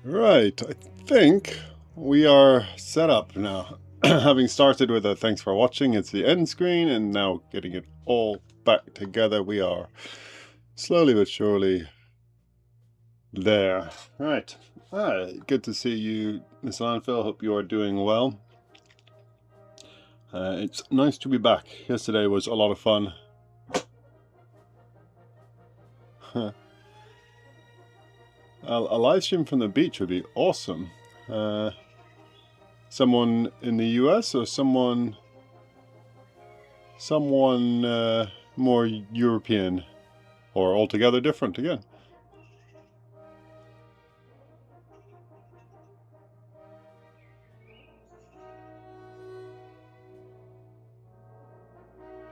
Right, I think we are set up now. Having started with a thanks for watching, it's the end screen, and now getting it all back together, we are slowly but surely there. Right, good to see you, Miss Landfill. Hope you are doing well. It's nice to be back. Yesterday was a lot of fun. A live stream from the beach would be awesome. Someone in the US or someone more European or altogether different again?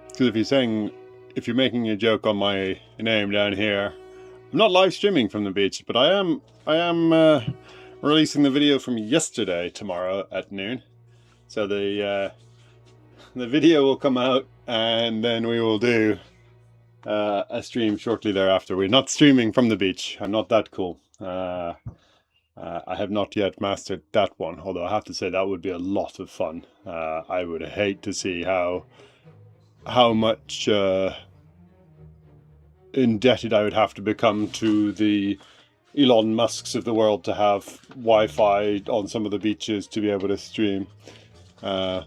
Because if you're making a joke on my name down here, I'm not live streaming from the beach, but I am releasing the video from yesterday tomorrow at noon. So the video will come out, and then we will do a stream shortly thereafter. We're not streaming from the beach. I'm not that cool. I have not yet mastered that one, although I have to say that would be a lot of fun. I would hate to see how much indebted I would have to become to the Elon Musks of the world to have Wi-Fi on some of the beaches to be able to stream. But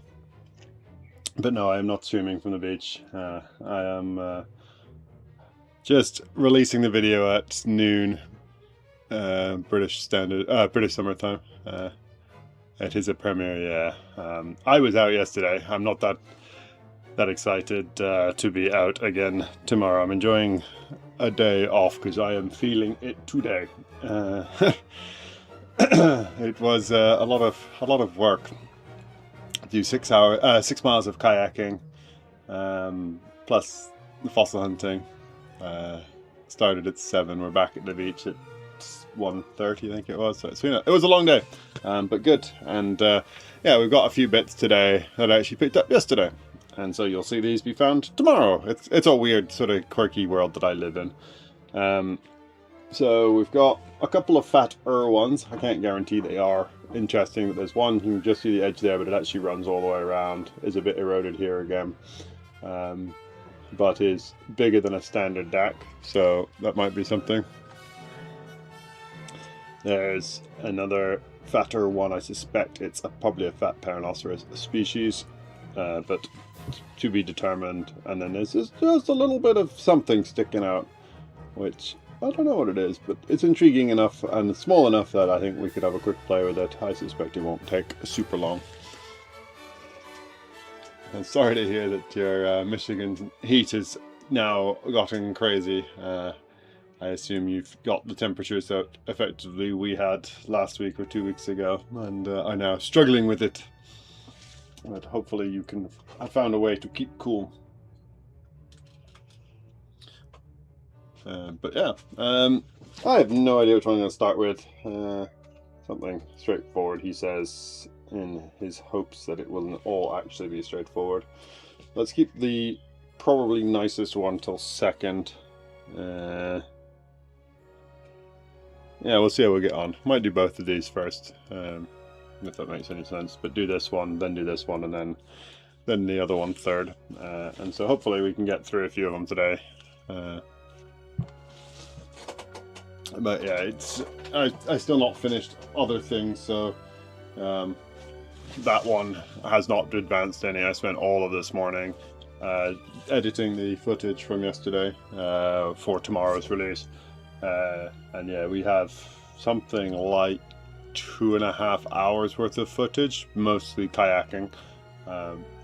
no, I am not streaming from the beach. I am just releasing the video at noon, British summer time. It is a premiere, yeah. I was out yesterday. I'm not that excited to be out again tomorrow. I'm enjoying a day off because I am feeling it today. It was a lot of work. Do 6 miles of kayaking, plus the fossil hunting. Started at 7. We're back at the beach at 1:30, I think it was. So it was a long day, but good. And yeah, we've got a few bits today that I actually picked up yesterday, and so you'll see these be found tomorrow. It's a weird sort of quirky world that I live in. So we've got a couple of fatter ones. I can't guarantee they are interesting, but there's one, you can just see the edge there, but it actually runs all the way around. Is a bit eroded here again, but is bigger than a standard DAC, so that might be something. There's another fatter one. I suspect it's probably a fat Paranoceros species, but to be determined. And then there's just a little bit of something sticking out, which I don't know what it is, but it's intriguing enough and small enough that I think we could have a quick play with it. I suspect it won't take super long. I'm sorry to hear that your Michigan heat has now gotten crazy. I assume you've got the temperatures that effectively we had last week or 2 weeks ago, and are now struggling with it. But hopefully you can have found a way to keep cool. But yeah, I have no idea which one I'm going to start with. Something straightforward, he says, in his hopes that it will all actually be straightforward. Let's keep the probably nicest one till second. Yeah, we'll see how we get on. Might do both of these first, if that makes any sense. But do this one, then do this one, and then the other one third. And so hopefully we can get through a few of them today. But yeah, I still not finished other things, so that one has not advanced any. I spent all of this morning editing the footage from yesterday for tomorrow's release. And yeah, we have something like 2.5 hours worth of footage, mostly kayaking,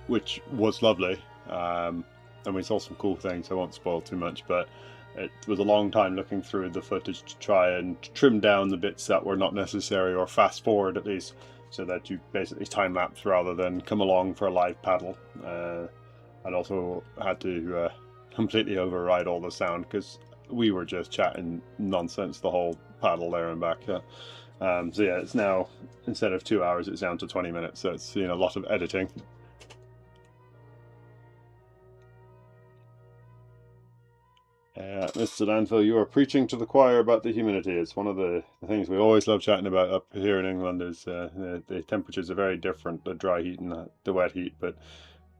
which was lovely. And we saw some cool things. I won't spoil too much, but it was a long time looking through the footage to try and trim down the bits that were not necessary, or fast forward at least, so that you basically time lapse rather than come along for a live paddle. I'd also had to completely override all the sound because we were just chatting nonsense the whole paddle there and back. So yeah, it's now, instead of 2 hours, it's down to 20 minutes. So it's, a lot of editing. Mr. Landfill, you are preaching to the choir about the humidity. It's one of the things we always love chatting about up here in England. Is the temperatures are very different, the dry heat and the wet heat, but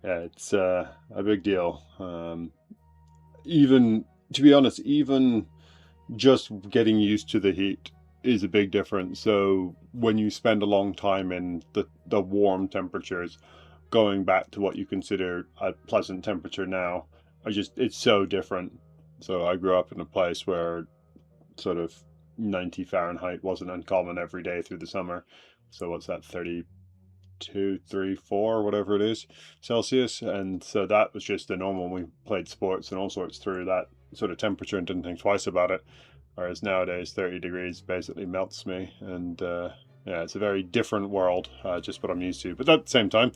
yeah, it's a big deal. Even to be honest, even just getting used to the heat is a big difference. So when you spend a long time in the warm temperatures, going back to what you consider a pleasant temperature now, it's so different. So I grew up in a place where sort of 90 Fahrenheit wasn't uncommon every day through the summer. So what's that, 32, 3, 4, whatever it is, Celsius. And so that was just the normal. We played sports and all sorts through that sort of temperature and didn't think twice about it. Whereas nowadays, 30 degrees basically melts me. And yeah, it's a very different world, just what I'm used to. But at the same time,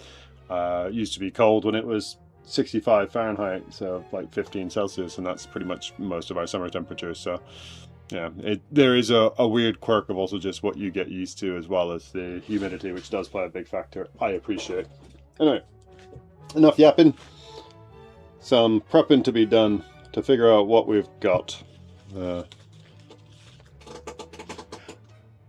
it used to be cold when it was 65 Fahrenheit, so like 15 Celsius, and that's pretty much most of our summer temperatures. So yeah, there is a weird quirk of also just what you get used to, as well as the humidity, which does play a big factor. I appreciate. Anyway, enough yapping. Some prepping to be done to figure out what we've got.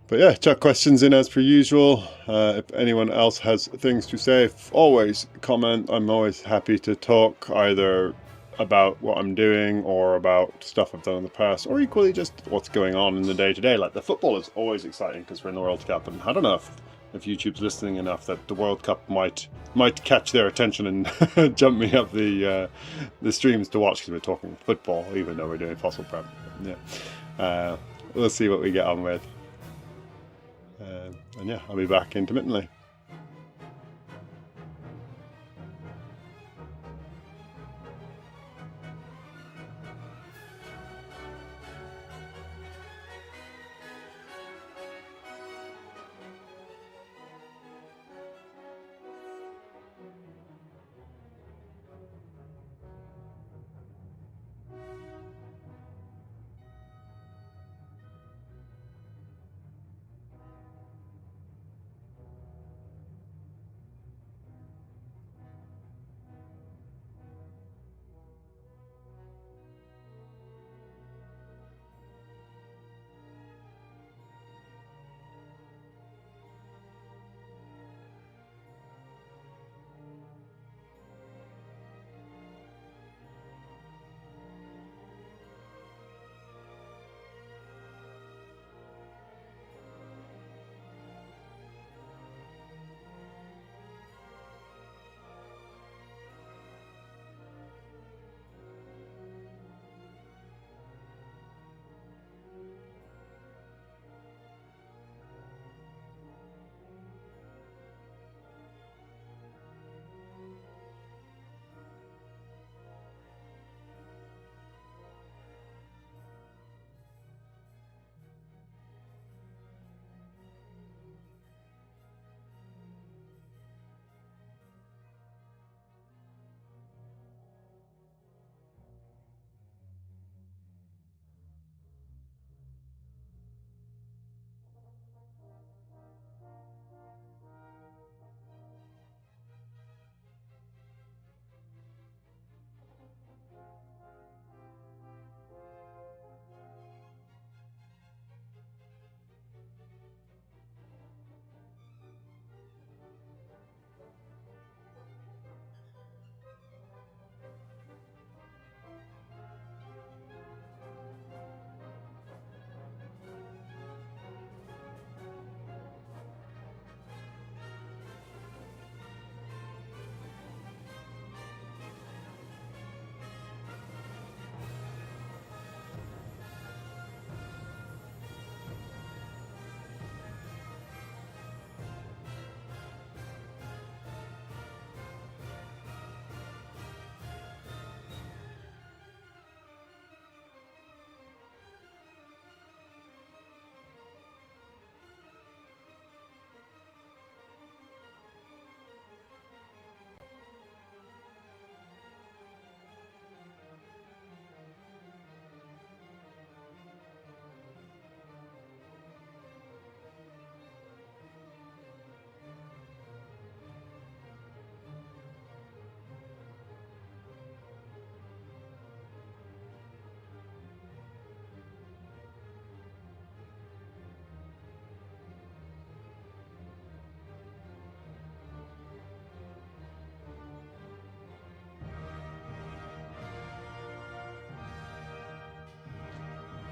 But yeah, chuck questions in as per usual. If anyone else has things to say, always comment. I'm always happy to talk either about what I'm doing or about stuff I've done in the past, or equally just what's going on in the day-to-day. Like the football is always exciting because we're in the World Cup, and I don't know if YouTube's listening enough that the World Cup might catch their attention and jump me up the streams to watch, because we're talking football even though we're doing fossil prep. Yeah, we'll see what we get on with. And yeah, I'll be back intermittently.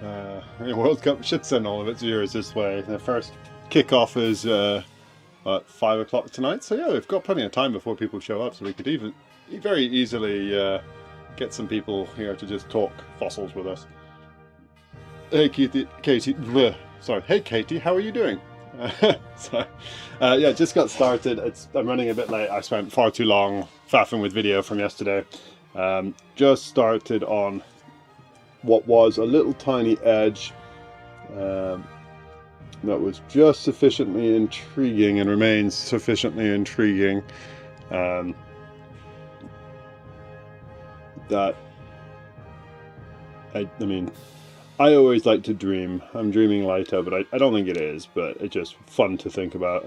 World Cup should send all of its viewers this way. The first kickoff is at 5 o'clock tonight, so yeah, we've got plenty of time before people show up, so we could even very easily get some people here to just talk fossils with us. Hey Katie, bleh, sorry. Hey Katie, how are you doing? So, yeah, just got started. I'm running a bit late. I spent far too long faffing with video from yesterday. Just started on what was a little tiny edge that was just sufficiently intriguing and remains sufficiently intriguing that I mean, I always like to dream. I'm dreaming lighter, but I don't think it is, but it's just fun to think about.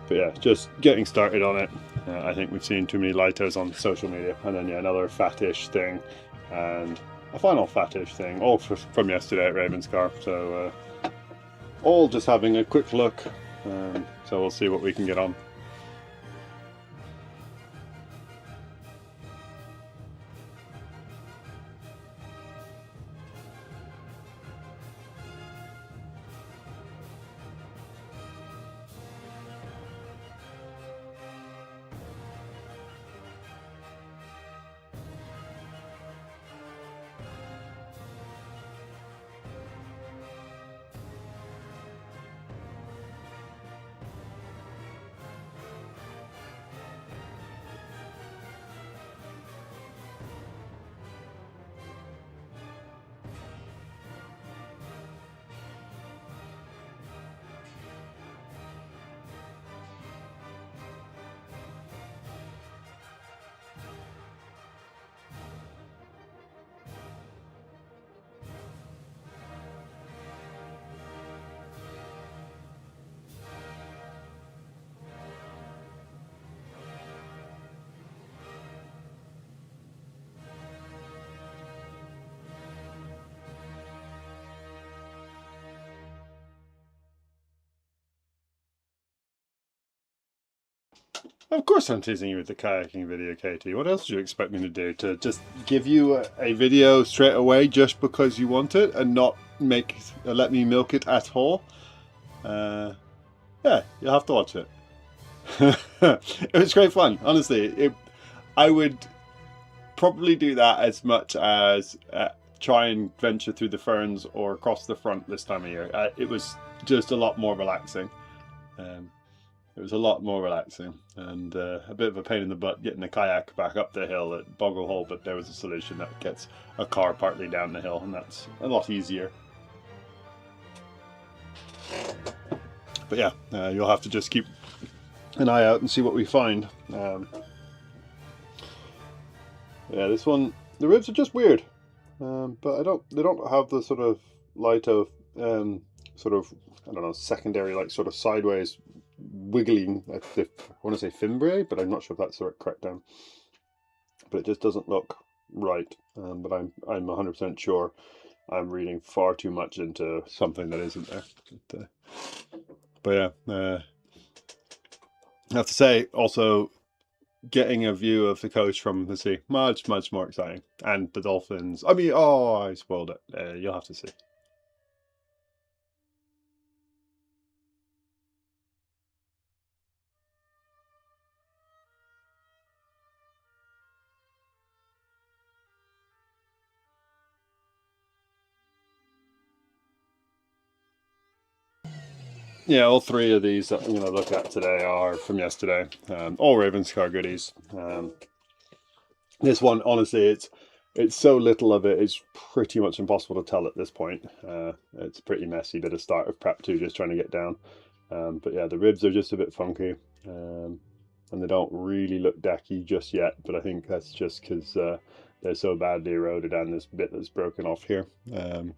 But yeah, just getting started on it. I think we've seen too many lighters on social media. And then yeah, another fattish thing and a final fattish thing, all from yesterday at Ravenscar. So all just having a quick look. So we'll see what we can get on. Of course I'm teasing you with the kayaking video, Katie. What else do you expect me to do? To just give you a video straight away just because you want it and not let me milk it at all? Yeah, you'll have to watch it. It was great fun, honestly. I would probably do that as much as try and venture through the ferns or across the front this time of year. It was just a lot more relaxing. It was a lot more relaxing and a bit of a pain in the butt getting the kayak back up the hill at Boggle Hole, but there was a solution that gets a car partly down the hill, and that's a lot easier. But yeah, you'll have to just keep an eye out and see what we find. Yeah, this one, the ribs are just weird, but they don't have the sort of light of sort of, I don't know, secondary, like sort of sideways wiggling. I want to say fimbriae, but I'm not sure if that's the correct term. But it just doesn't look right. But I'm 100% sure I'm reading far too much into something that isn't there. But yeah, I have to say also getting a view of the coast from the sea, much more exciting. And the dolphins. I mean, oh, I spoiled it. You'll have to see. Yeah, all three of these that I'm going to look at today are from yesterday. All Ravenscar goodies. This one, honestly, it's so little of it, it's pretty much impossible to tell at this point. It's a pretty messy bit of start of prep too, just trying to get down. But yeah, the ribs are just a bit funky. And they don't really look decky just yet, but I think that's just because they're so badly eroded and this bit that's broken off here.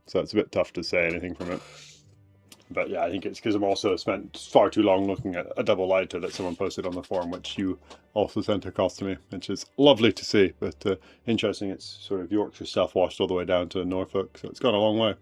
So it's a bit tough to say anything from it. But yeah, I think it's because I've also spent far too long looking at a double lighter that someone posted on the forum, which you also sent across to me, which is lovely to see. But interesting, it's sort of Yorkshire self-washed all the way down to Norfolk, so it's gone a long way.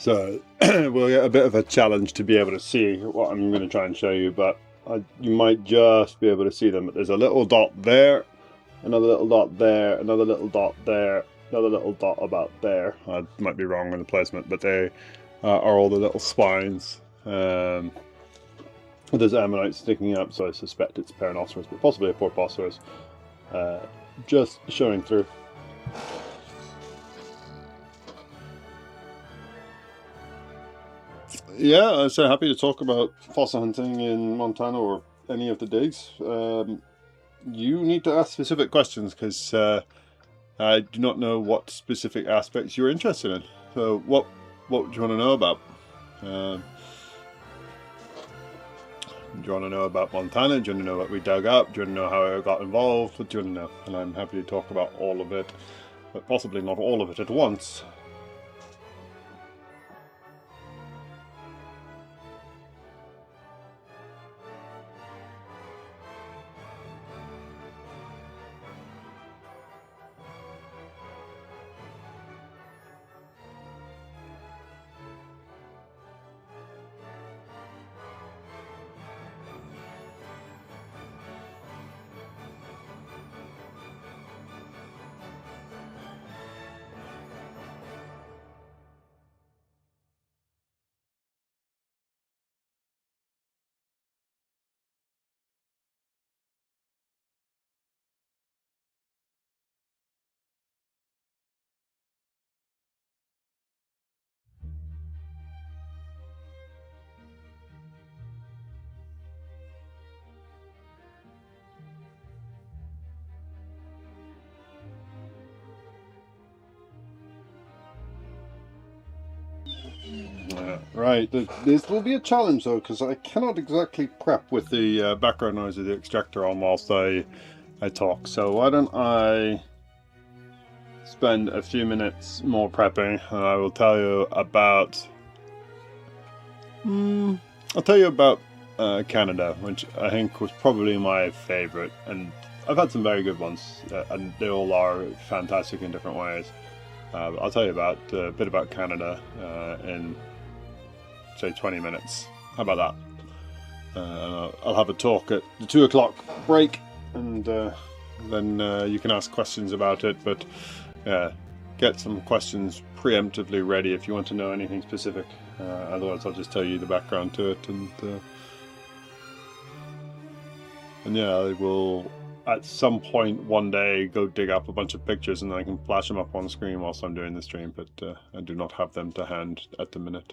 So we'll get a bit of a challenge to be able to see what I'm going to try and show you, but you might just be able to see them. There's a little dot there, another little dot there, another little dot there, another little dot about there. I might be wrong in the placement, but they are all the little spines. There's ammonite sticking up, so I suspect it's Perinoceros, but possibly a Porposaurus. Just showing through. Yeah, I'm so happy to talk about fossil hunting in Montana or any of the digs. You need to ask specific questions because I do not know what specific aspects you're interested in. So what do you want to know about? Do you want to know about Montana? Do you want to know what we dug up? Do you want to know how I got involved? What do you want to know? And I'm happy to talk about all of it, but possibly not all of it at once. Right, this will be a challenge though, because I cannot exactly prep with the background noise of the extractor on whilst I talk. So why don't I spend a few minutes more prepping, and I will tell you about. I'll tell you about Canada, which I think was probably my favourite, and I've had some very good ones, and they all are fantastic in different ways. I'll tell you about a bit about Canada in say 20 minutes. How about that? I'll have a talk at the 2 o'clock break, and then you can ask questions about it, but get some questions preemptively ready if you want to know anything specific. Otherwise I'll just tell you the background to it, and yeah, I will at some point one day go dig up a bunch of pictures and I can flash them up on screen whilst I'm doing the stream, but I do not have them to hand at the minute.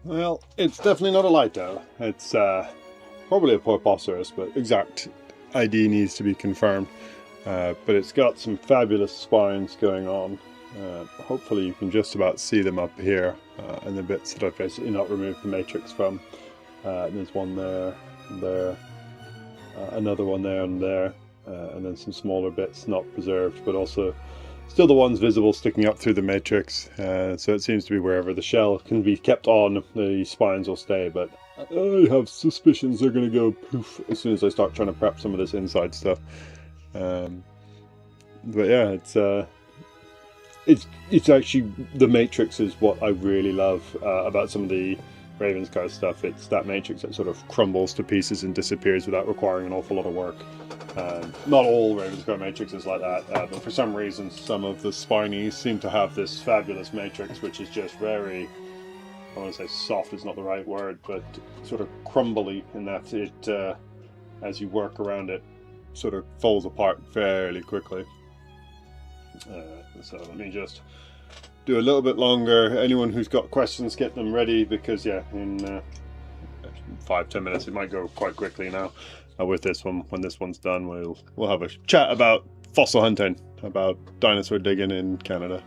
Well, it's definitely not a Lito. It's probably a Porposaurus, but exact ID needs to be confirmed. But it's got some fabulous spines going on. Hopefully you can just about see them up here, and the bits that I've basically not removed the matrix from. There's one there, and there, another one there and there, and then some smaller bits not preserved, but also still the ones visible sticking up through the matrix. So it seems to be wherever the shell can be kept on, the spines will stay, but I have suspicions they're going to go poof as soon as I start trying to prep some of this inside stuff. But yeah, it's actually, the matrix is what I really love about some of the Ravenscar stuff. It's that matrix that sort of crumbles to pieces and disappears without requiring an awful lot of work. Not all Ravenscar matrices like that, but for some reason some of the spinies seem to have this fabulous matrix which is just very, I want to say soft is not the right word, but sort of crumbly in that it, as you work around it, sort of falls apart fairly quickly. So let me just do a little bit longer. Anyone who's got questions, get them ready, because yeah, in 5-10 minutes it might go quite quickly now. With this one, when this one's done, we'll have a chat about fossil hunting, about dinosaur digging in Canada.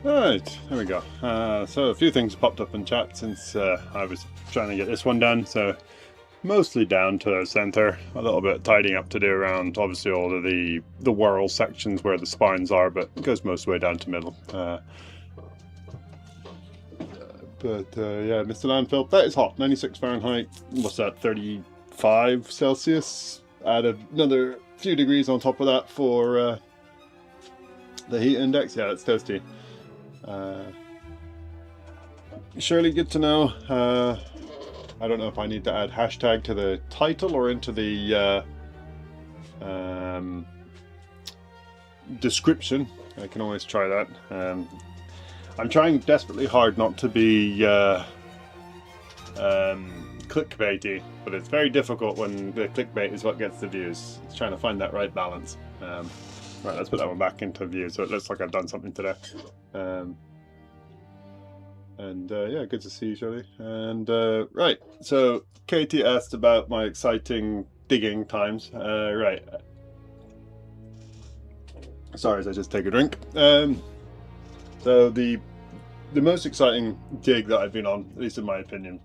Right, there we go. So a few things popped up in chat since I was trying to get this one done. So mostly down to center, a little bit tidying up to do around obviously all of the whirl sections where the spines are, but it goes most of the way down to middle. Yeah, Mr. Landfill, that is hot. 96 Fahrenheit. What's that? 35 Celsius. Add another few degrees on top of that for the heat index. Yeah, it's toasty. Surely good to know. I don't know if I need to add hashtag to the title or into the description. I can always try that. I'm trying desperately hard not to be clickbaity, but it's very difficult when the clickbait is what gets the views. It's trying to find that right balance. Right, let's put that one back into view so it looks like I've done something today. Yeah, good to see you, Shirley. And right, so Katie asked about my exciting digging times. Right. Sorry, as I just take a drink. So the most exciting dig that I've been on, at least in my opinion,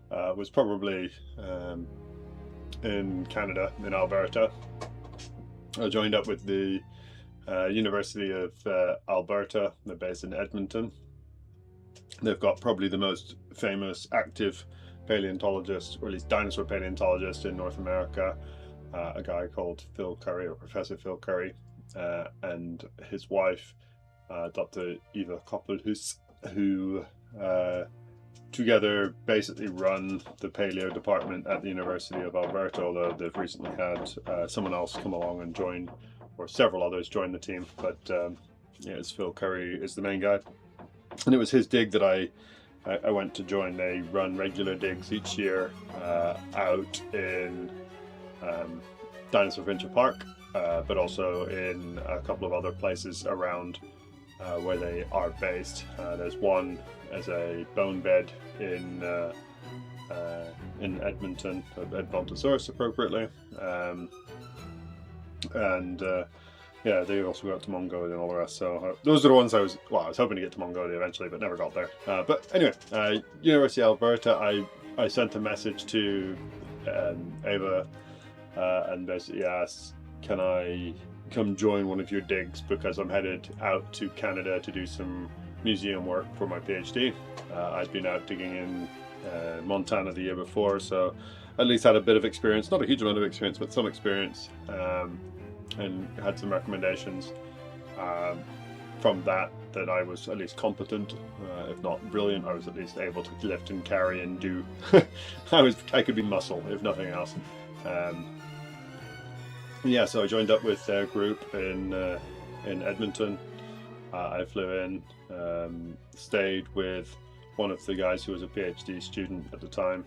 was probably in Canada, in Alberta. I joined up with the University of Alberta. They're based in Edmonton. They've got probably the most famous active paleontologist, or at least dinosaur paleontologist in North America, a guy called Phil Curry, or Professor Phil Curry, and his wife, Dr. Eva Koppelhuis, who together basically run the paleo department at the University of Alberta, although they've recently had someone else come along and join, or several others join the team, but yeah, it's Phil Curry is the main guy. And it was his dig that I went to join. They run regular digs each year out in Dinosaur Adventure Park, but also in a couple of other places around where they are based. There's one as a bone bed in Edmonton, Edmontosaurus appropriately, yeah, they also got to Mongolia and all the rest. So those are the ones I was hoping to get to Mongolia eventually, but never got there. But anyway, University of Alberta, I sent a message to Ava and basically asked, can I come join one of your digs, because I'm headed out to Canada to do some museum work for my PhD. I'd been out digging in Montana the year before, so at least had a bit of experience, not a huge amount of experience, but some experience. And had some recommendations from that I was at least competent, if not brilliant. I was at least able to lift and carry and do. I could be muscle, if nothing else. Yeah, so I joined up with their group in Edmonton. I flew in, stayed with one of the guys who was a PhD student at the time,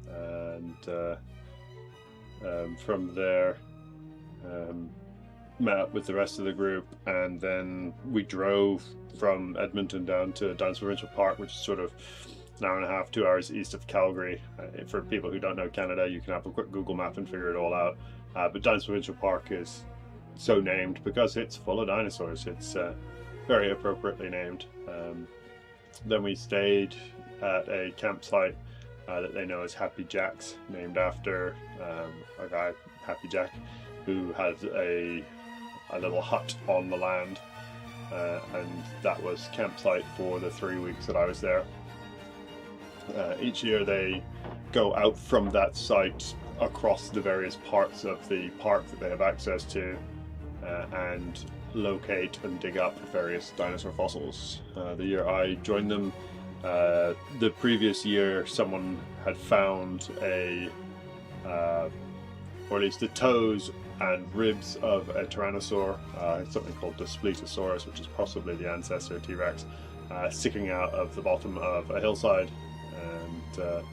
and from there. Met up with the rest of the group, and then we drove from Edmonton down to Dinosaur Adventure Park, which is sort of an hour and a half, 2 hours east of Calgary. For people who don't know Canada, you can have a quick Google map and figure it all out. But Dinosaur Adventure Park is so named because it's full of dinosaurs. It's very appropriately named. Then we stayed at a campsite that they know as Happy Jack's, named after a guy, Happy Jack, who had a little hut on the land, and that was campsite for the 3 weeks that I was there. Each year they go out from that site across the various parts of the park that they have access to, and locate and dig up various dinosaur fossils. The year I joined them, the previous year someone had found or at least the toes and ribs of a tyrannosaur, something called the Spletosaurus, which is possibly the ancestor of T-Rex, sticking out of the bottom of a hillside. And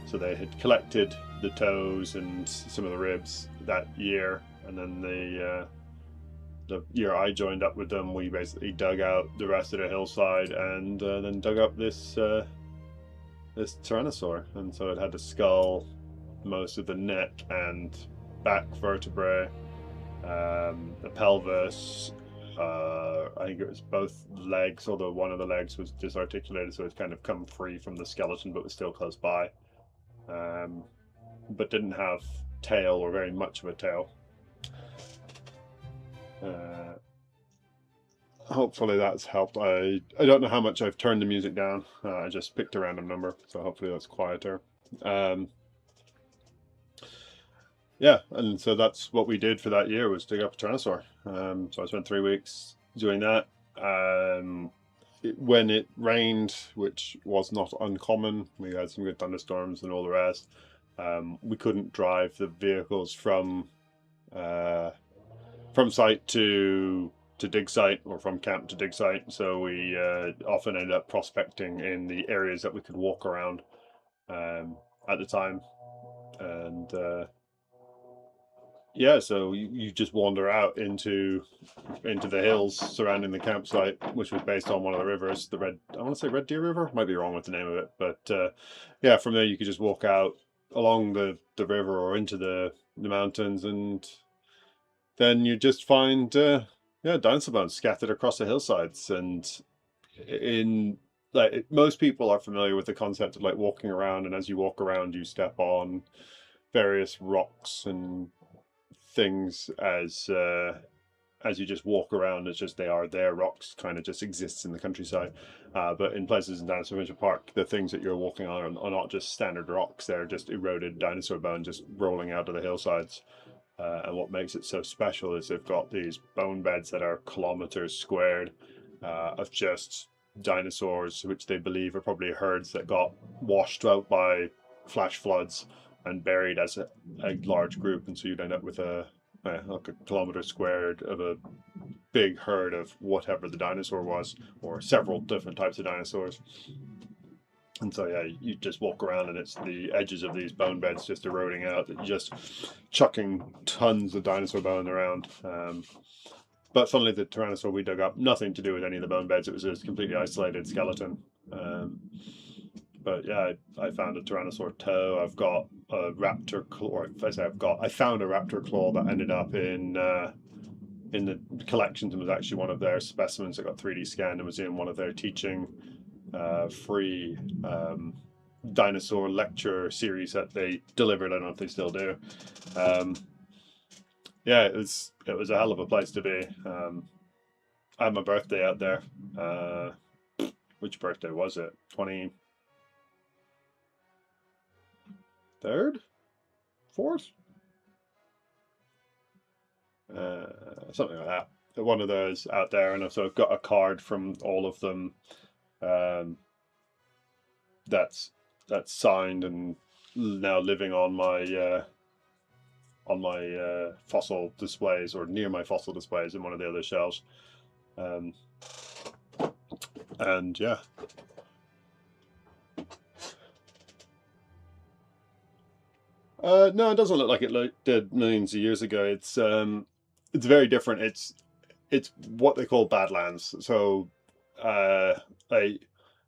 so they had collected the toes and some of the ribs that year, and then the year I joined up with them, we basically dug out the rest of the hillside and then dug up this tyrannosaur. And so it had the skull, most of the neck and back vertebrae, the pelvis, I think it was both legs, although one of the legs was disarticulated, so it's kind of come free from the skeleton, but was still close by. But didn't have tail, or very much of a tail. Hopefully that's helped. I don't know how much I've turned the music down. I just picked a random number, so hopefully that's quieter. Yeah, and so that's what we did for that year, was dig up a Tyrannosaur. So I spent 3 weeks doing that. When it rained, which was not uncommon, we had some good thunderstorms and all the rest. We couldn't drive the vehicles from site to dig site, or from camp to dig site, so we often ended up prospecting in the areas that we could walk around at the time. And yeah, so you just wander out into the hills surrounding the campsite, which was based on one of the rivers, I want to say Red Deer River, might be wrong with the name of it, but yeah, from there you could just walk out along the river or into the mountains, and then you just find dinosaur bones scattered across the hillsides. And most people are familiar with the concept of like walking around, and as you walk around you step on various rocks and things as you just walk around. It's just their rocks kind of just exists in the countryside. But in places in Dinosaur Adventure Park, the things that you're walking on are not just standard rocks, they're just eroded dinosaur bone just rolling out of the hillsides. And what makes it so special is they've got these bone beds that are kilometers squared of just dinosaurs, which they believe are probably herds that got washed out by flash floods and buried as a large group. And so you'd end up with like a kilometer squared of a big herd of whatever the dinosaur was, or several different types of dinosaurs. And so yeah, you just walk around and it's the edges of these bone beds just eroding out, just chucking tons of dinosaur bone around. But funnily, the Tyrannosaur we dug up, nothing to do with any of the bone beds. It was a completely isolated skeleton. But yeah, I found a Tyrannosaur toe. I've got a raptor claw. Or if I say I found a raptor claw that ended up in the collections, and was actually one of their specimens that got 3D scanned and was in one of their teaching free dinosaur lecture series that they delivered. I don't know if they still do. Yeah, it was a hell of a place to be. I had my birthday out there. Which birthday was it? 23rd? 4th? Something like that. One of those out there, and so I've got a card from all of them. That's signed and now living on my fossil displays, or near my fossil displays in one of the other shelves. And yeah. No, it doesn't look like it did millions of years ago. It's very different. It's what they call Badlands. So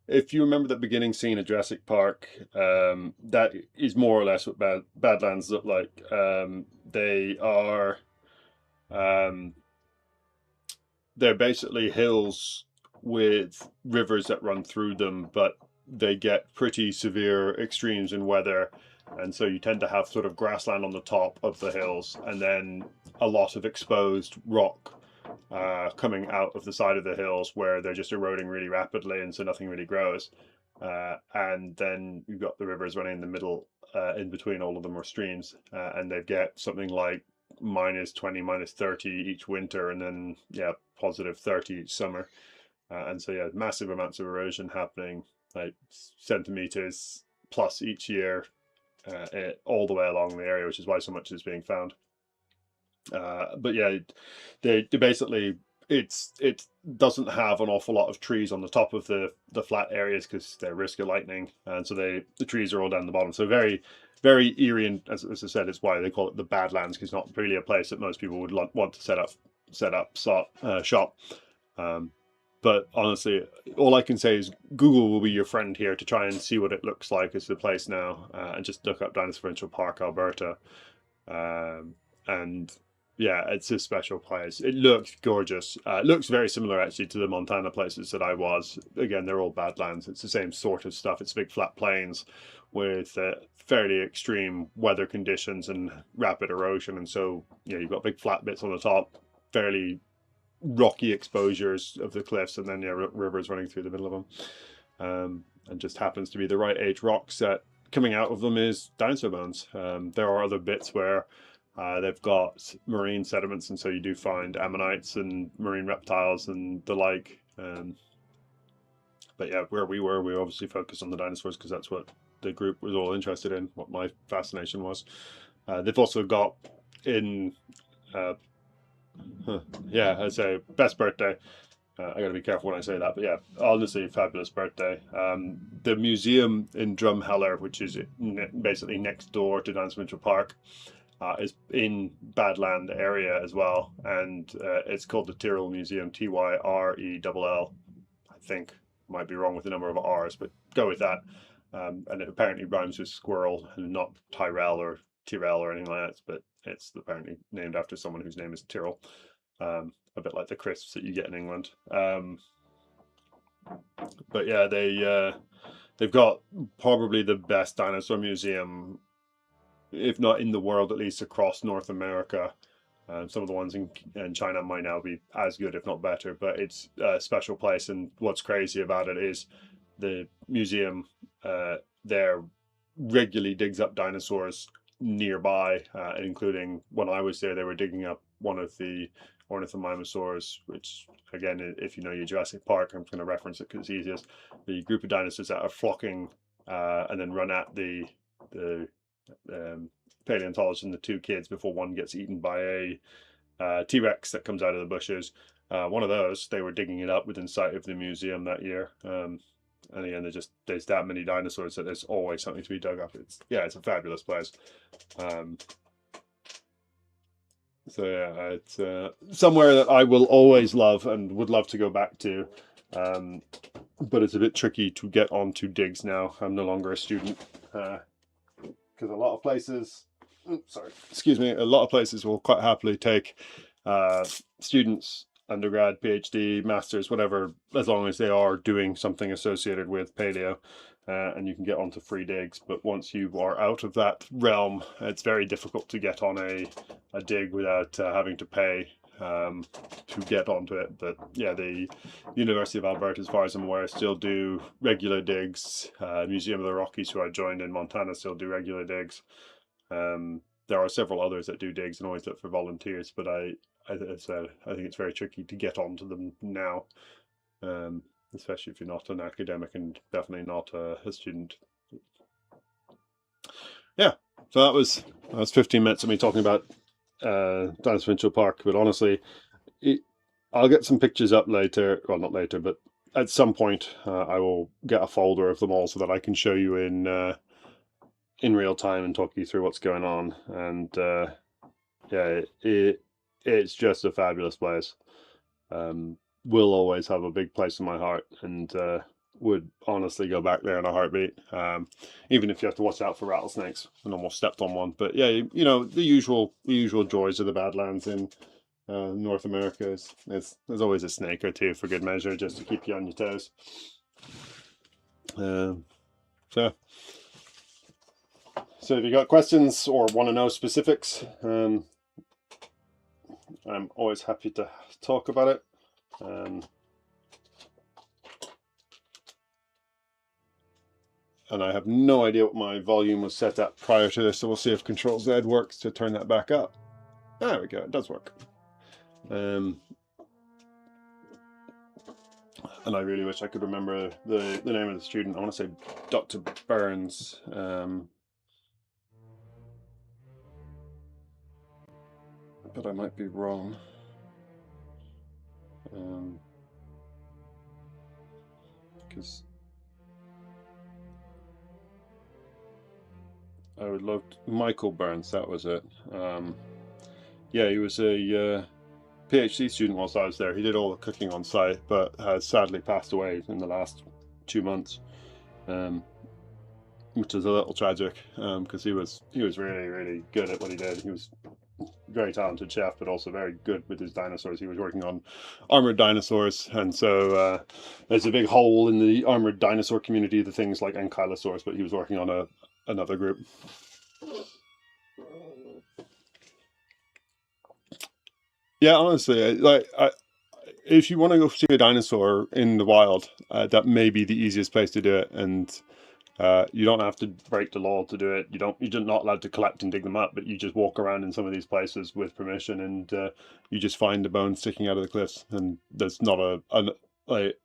if you remember the beginning scene of Jurassic Park, that is more or less what Badlands look like. They are they're basically hills with rivers that run through them, but they get pretty severe extremes in weather, and so you tend to have sort of grassland on the top of the hills, and then a lot of exposed rock coming out of the side of the hills where they're just eroding really rapidly, and so nothing really grows. And then you've got the rivers running in the middle, in between all of them are streams, and they get something like -20, -30 each winter, and then yeah, +30 each summer. And so yeah, massive amounts of erosion happening, like centimeters plus each year, all the way along the area, which is why so much is being found. But yeah, they basically, it doesn't have an awful lot of trees on the top of the flat areas because they're risk of lightning, and so the trees are all down the bottom. So very, very eerie, and as I said, it's why they call it the Badlands, because it's not really a place that most people would want to set up shop. But honestly, all I can say is Google will be your friend here to try and see what it looks like as the place now, and just look up Dinosaur Adventure Park, Alberta, and yeah, it's a special place. It looks gorgeous. It looks very similar actually to the Montana places that I was. Again, they're all badlands. It's the same sort of stuff. It's big flat plains with fairly extreme weather conditions and rapid erosion. And so, you've got big flat bits on the top, fairly rocky exposures of the cliffs, and then rivers running through the middle of them. And just happens to be the right age rocks that coming out of them is dinosaur bones. There are other bits where they've got marine sediments, and so you do find ammonites and marine reptiles and the like. But yeah, where we obviously focused on the dinosaurs because that's what the group was all interested in, what my fascination was. They've also got in, I'd say best birthday. I gotta be careful when I say that, but yeah, honestly, fabulous birthday. The museum in Drumheller, which is basically next door to Dance Central Park, is in Badland area as well, and it's called the Tyrrell Museum, Tyrell. I think might be wrong with the number of R's, but go with that. And it apparently rhymes with squirrel, and not Tyrell or Tyrell or anything like that. But it's apparently named after someone whose name is Tyrrell, a bit like the crisps that you get in England. But yeah, they've got probably the best dinosaur museum, if not in the world, at least across North America. Some of the ones in China might now be as good, if not better, but it's a special place. And what's crazy about it is the museum there regularly digs up dinosaurs nearby, including when I was there, they were digging up one of the ornithomimosaurs, which, again, if you know your Jurassic Park, I'm going to reference it because it's easiest. The group of dinosaurs that are flocking and then run at the paleontologist and the two kids before one gets eaten by a T-Rex that comes out of the bushes. One of those, they were digging it up within sight of the museum that year. And again, there's that many dinosaurs that there's always something to be dug up. It's a fabulous place. So yeah, it's somewhere that I will always love and would love to go back to. But it's a bit tricky to get onto digs now. I'm no longer a student. Because a lot of places, a lot of places will quite happily take students, undergrad, PhD, masters, whatever, as long as they are doing something associated with paleo, and you can get onto free digs. But once you are out of that realm, it's very difficult to get on a dig without having to pay to get onto it. But yeah, the University of Alberta, as far as I'm aware, still do regular digs. Museum of the Rockies, who I joined in Montana, still do regular digs. There are several others that do digs and always look for volunteers, but I think it's very tricky to get onto them now, especially if you're not an academic and definitely not a student. Yeah, so that was 15 minutes of me talking about Dance Central Park, but honestly, I'll get some pictures up later. Well, not later, but at some point, I will get a folder of them all so that I can show you in real time and talk you through what's going on. And yeah, it's just a fabulous place. Will always have a big place in my heart, and would honestly go back there in a heartbeat, even if you have to watch out for rattlesnakes. I almost stepped on one, but yeah, the usual joys of the Badlands in North America is there's always a snake or two for good measure, just to keep you on your toes. So if you got questions or want to know specifics, I'm always happy to talk about it. And I have no idea what my volume was set at prior to this, so we'll see if Control Z works to turn that back up. There we go, it does work. And I really wish I could remember the name of the student. I want to say Dr. Burns. But I might be wrong. Because I would love Michael Burns, that was it. Yeah, he was a PhD student whilst I was there. He did all the cooking on site, but has sadly passed away in the last 2 months, which is a little tragic, because he was really, really good at what he did. He was very talented chef, but also very good with his dinosaurs. He was working on armored dinosaurs, and so there's a big hole in the armored dinosaur community, the things like ankylosaurs, but he was working on another group. Yeah, honestly, if you want to go see a dinosaur in the wild, that may be the easiest place to do it, and you don't have to break the law to do it. You're not allowed to collect and dig them up, but you just walk around in some of these places with permission, and you just find the bones sticking out of the cliffs. And there's not an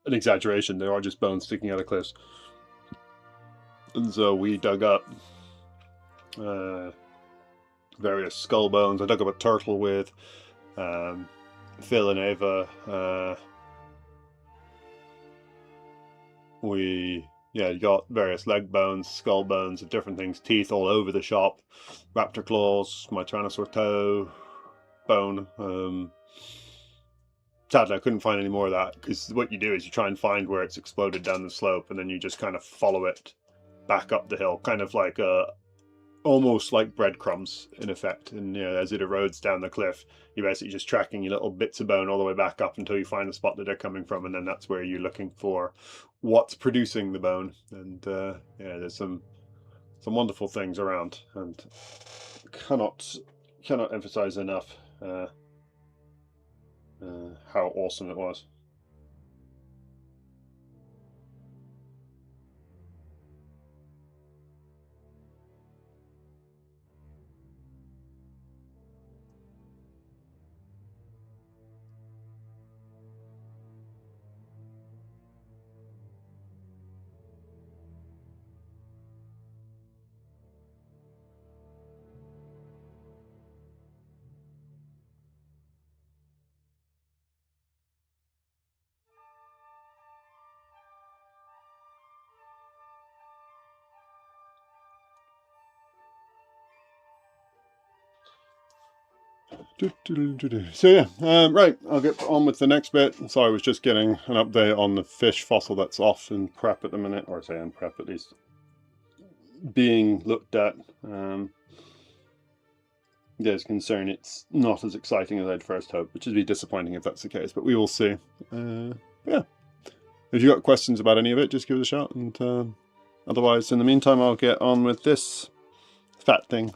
exaggeration. There are just bones sticking out of cliffs. And so we dug up various skull bones. I dug up a turtle with Phil and Ava. You got various leg bones, skull bones of different things, teeth all over the shop, raptor claws, my Tyrannosaur toe bone. Sadly, I couldn't find any more of that, because what you do is you try and find where it's exploded down the slope, and then you just kind of follow it back up the hill, kind of like almost like breadcrumbs in effect. And as it erodes down the cliff, you're basically just tracking your little bits of bone all the way back up until you find the spot that they're coming from, and then that's where you're looking for what's producing the bone. And there's some wonderful things around, and cannot emphasize enough how awesome it was. So yeah, right, I'll get on with the next bit. So I was just getting an update on the fish fossil that's off in prep at the minute, or say in prep at least, being looked at. There's concern it's not as exciting as I'd first hoped, which would be disappointing if that's the case, but we will see. Yeah, if you've got questions about any of it, just give us a shout, and otherwise, in the meantime, I'll get on with this fat thing.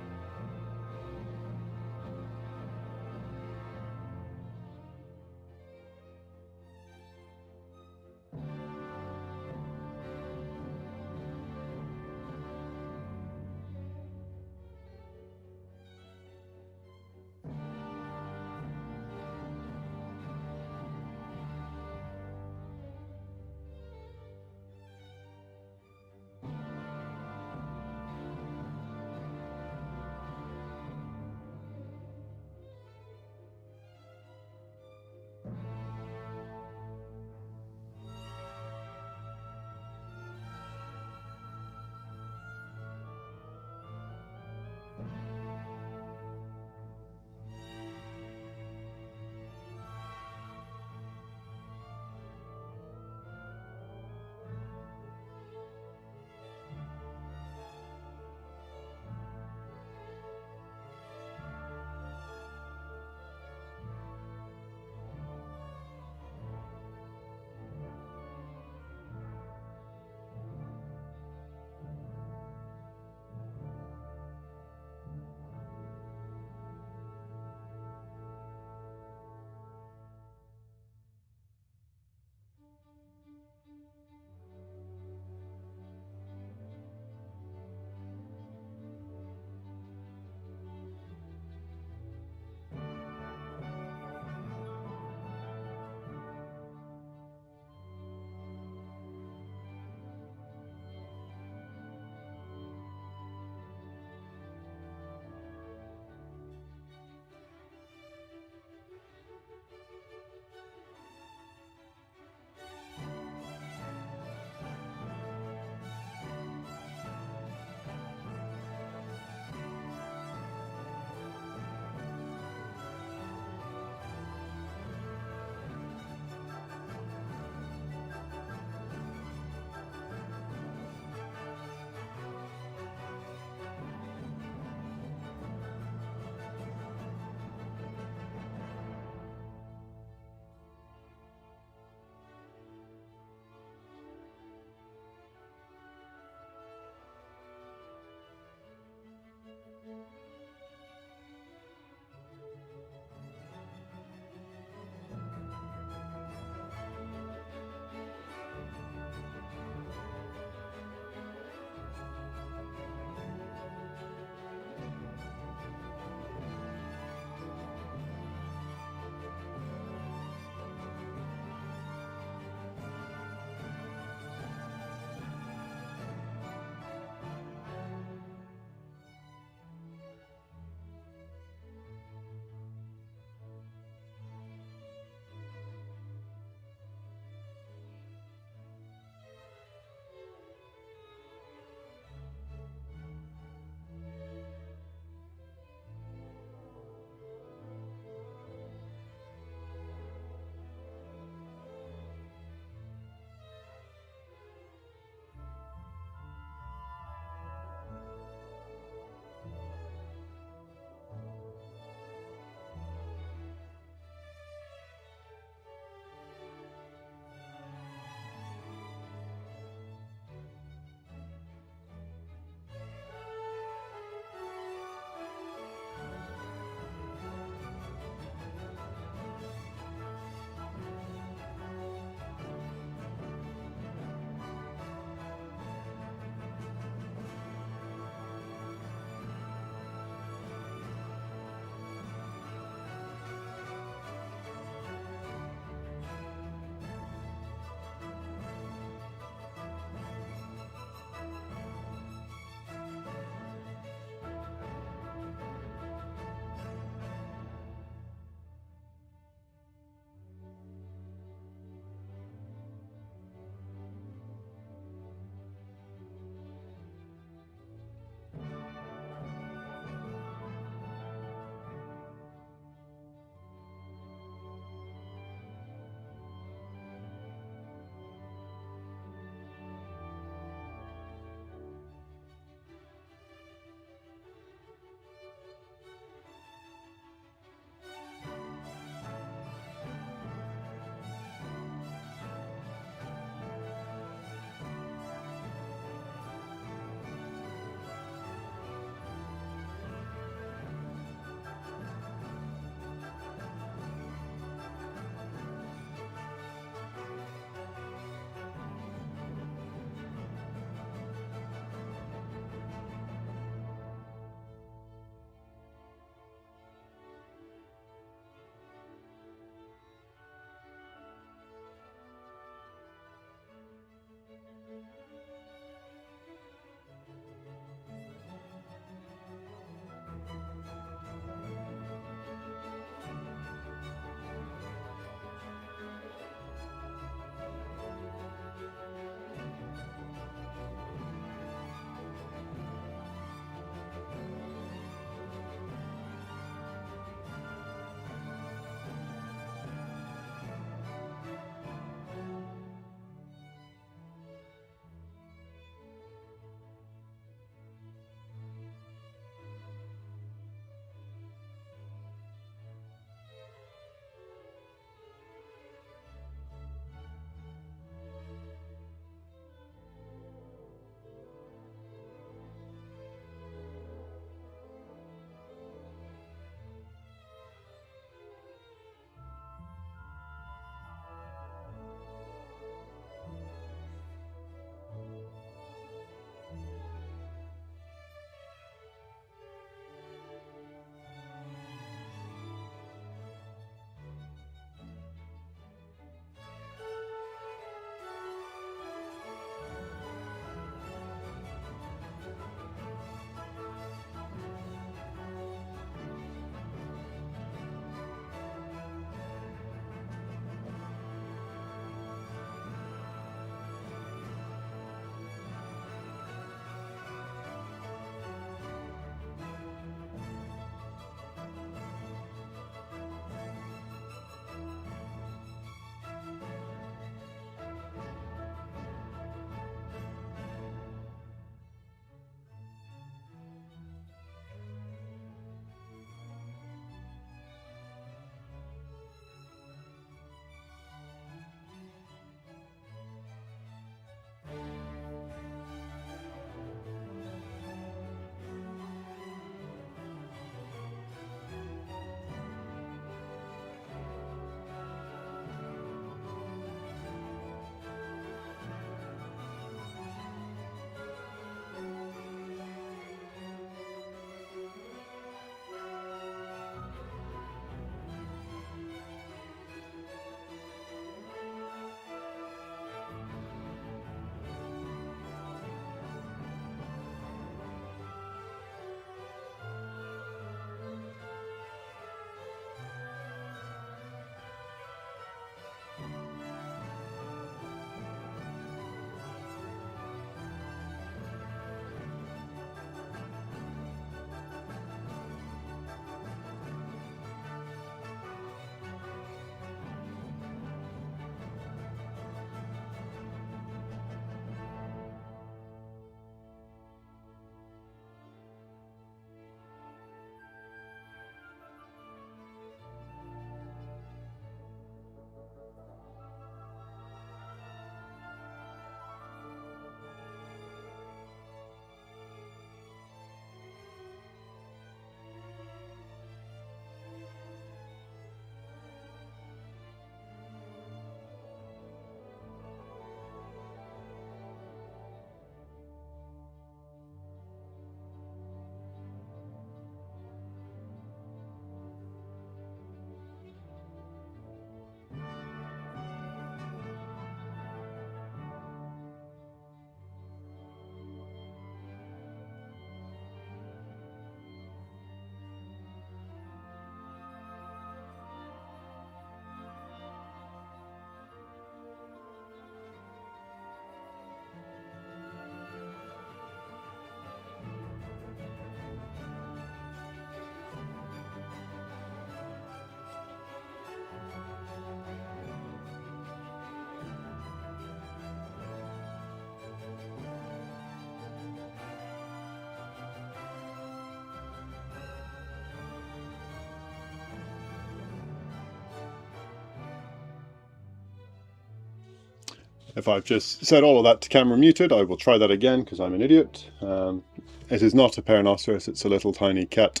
If I've just said all of that to camera muted, I will try that again because I'm an idiot. It is not a Paranoceros, it's a little tiny cat.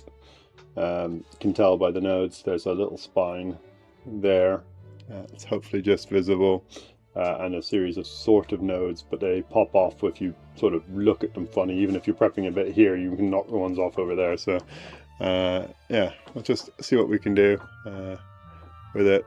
You can tell by the nodes, there's a little spine there. It's hopefully just visible. And a series of sort of nodes, but they pop off if you sort of look at them funny. Even if you're prepping a bit here, you can knock the ones off over there. So yeah, we'll just see what we can do with it.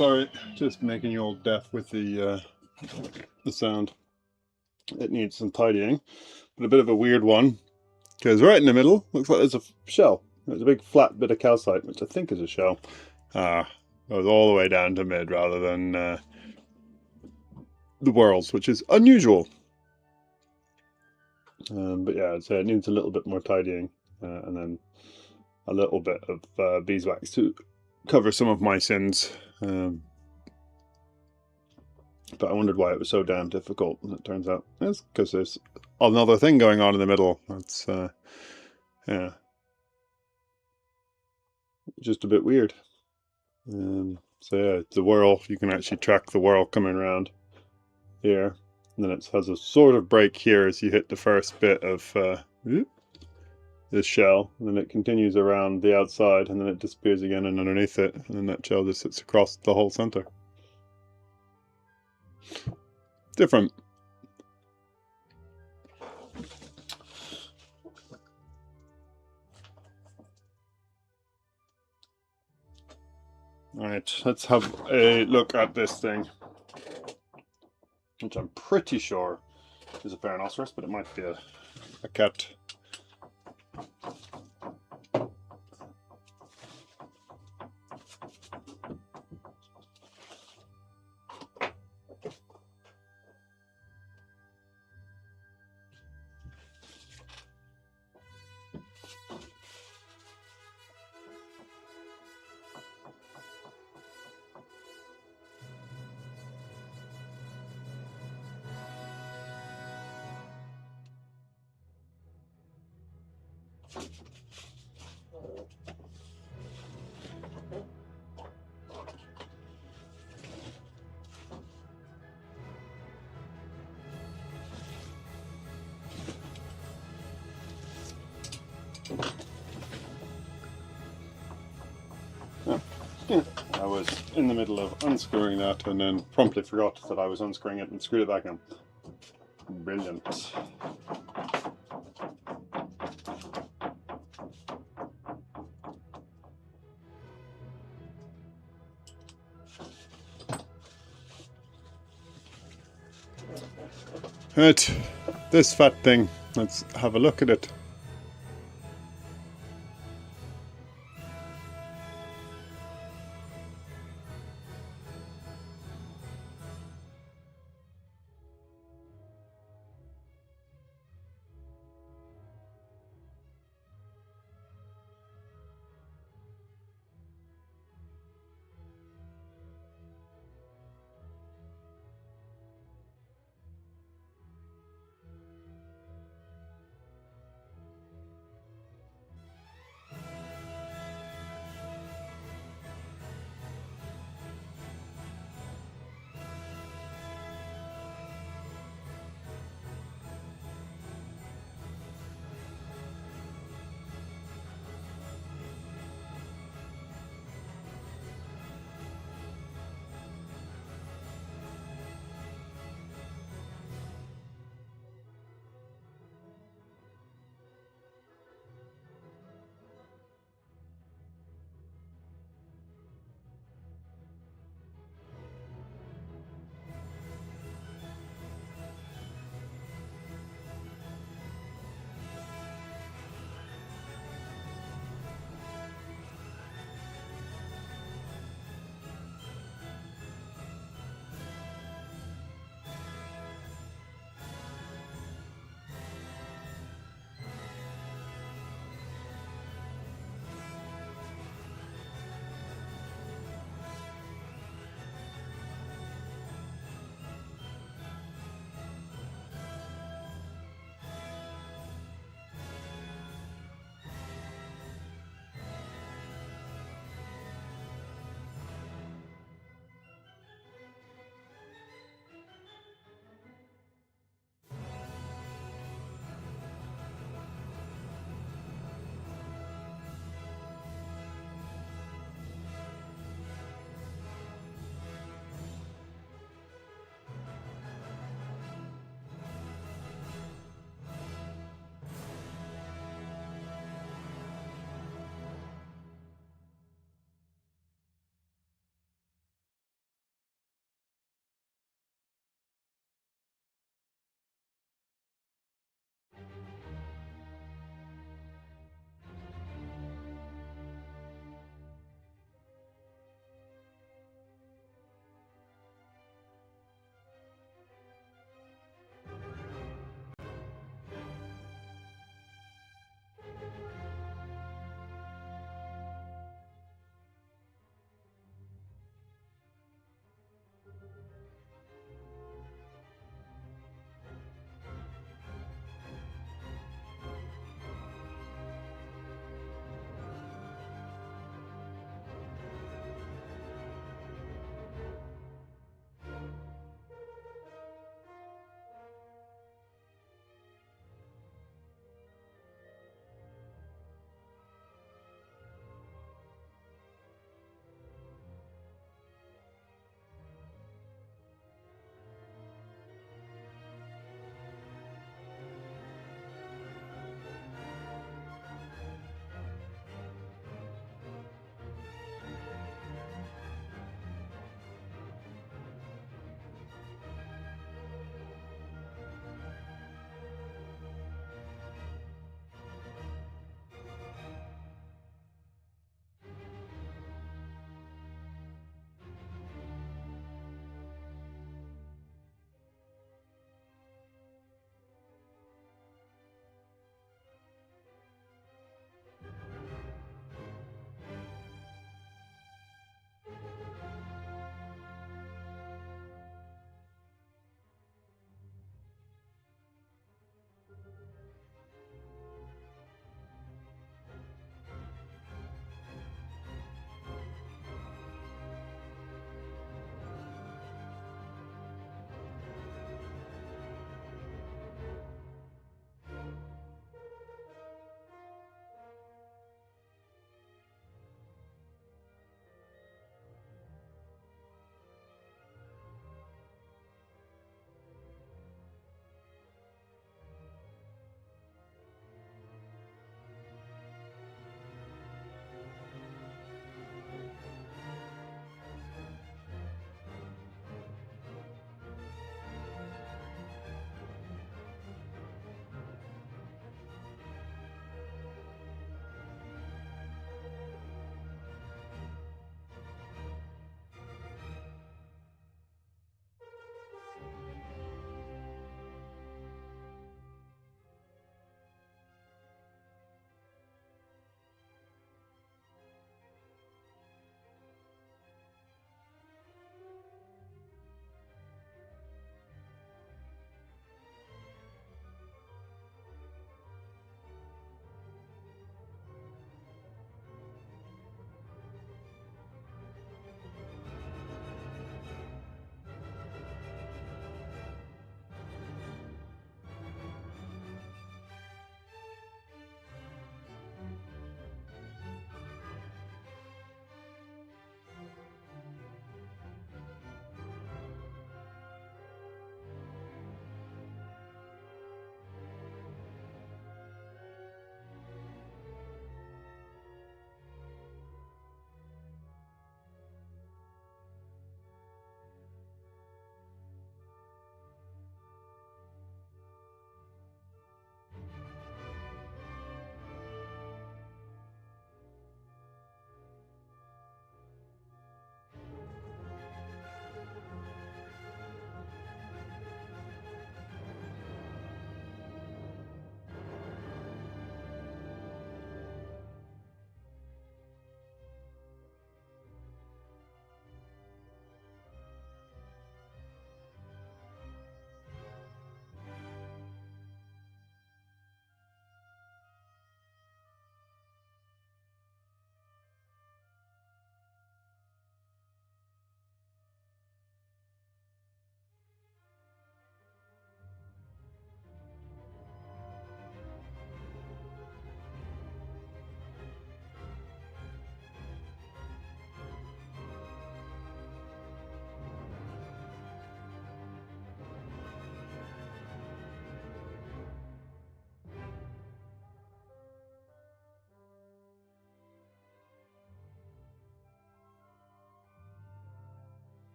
sorry, just making you all deaf with the sound. It needs some tidying, but a bit of a weird one, because right in the middle looks like there's a shell. There's a big flat bit of calcite, which I think is a shell. Goes all the way down to mid rather than the whorls, which is unusual. But yeah, so it needs a little bit more tidying, and then a little bit of beeswax to cover some of my sins. But I wondered why it was so damn difficult, and it turns out it's because there's another thing going on in the middle. That's yeah, just a bit weird. So yeah, the whirl, you can actually track the whirl coming around here, and then it has a sort of break here as you hit the first bit of this shell, and then it continues around the outside, and then it disappears again and underneath it, and then that shell just sits across the whole center. Different. Alright, let's have a look at this thing, which I'm pretty sure is a rhinoceros, but it might be a cat. I was in the middle of unscrewing that and then promptly forgot that I was unscrewing it and screwed it back in. Brilliant. Right, this fat thing, let's have a look at it.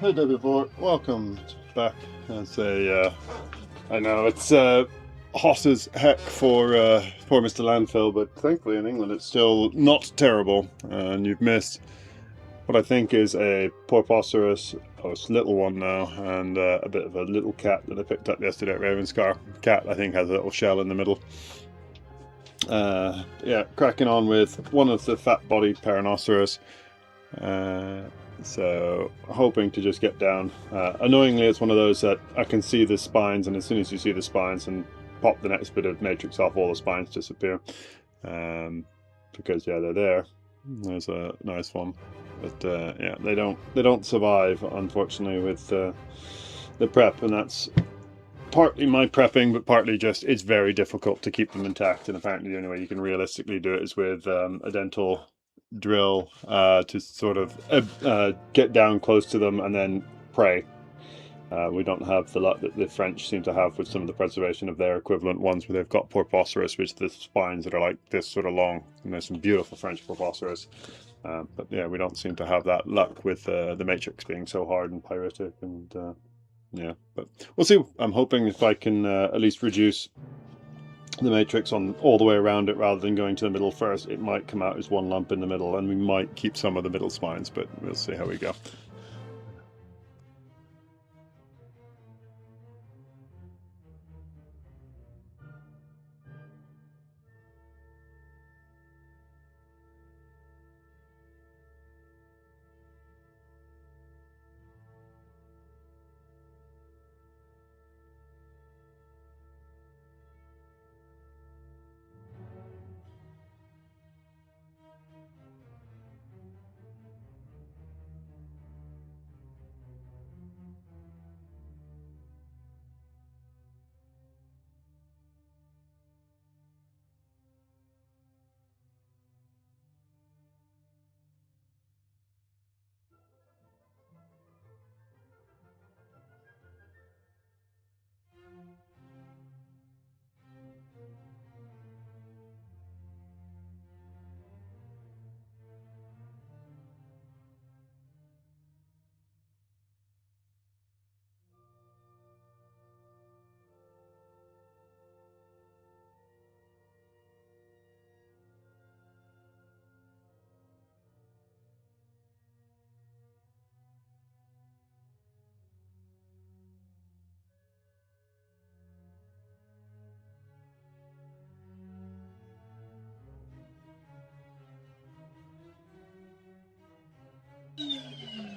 Hey there before, welcome back. I know it's hot as heck for Mr. Landfill, but thankfully in England it's still not terrible. And you've missed what I think is a porpoiserous, oh it's a little one now, and a bit of a little cat that I picked up yesterday at Ravenscar. Cat I think has a little shell in the middle. Yeah, cracking on with one of the fat-bodied Paranoceros. So hoping to just get down. Annoyingly, it's one of those that I can see the spines, and as soon as you see the spines and pop the next bit of matrix off, all the spines disappear. Because yeah, they're there. There's a nice one, but yeah, they don't survive, unfortunately, with the prep, and that's partly my prepping, but partly just it's very difficult to keep them intact. And apparently, the only way you can realistically do it is with a dental drill to sort of get down close to them and then pray. We don't have the luck that the French seem to have with some of the preservation of their equivalent ones, where they've got porpoiserous, which the spines that are like this sort of long, and there's some beautiful French porpoiserous. But yeah, we don't seem to have that luck with the matrix being so hard and pyritic, and yeah, but we'll see. I'm hoping if I can at least reduce the matrix on all the way around it rather than going to the middle first, it might come out as one lump in the middle, and we might keep some of the middle spines, but we'll see how we go.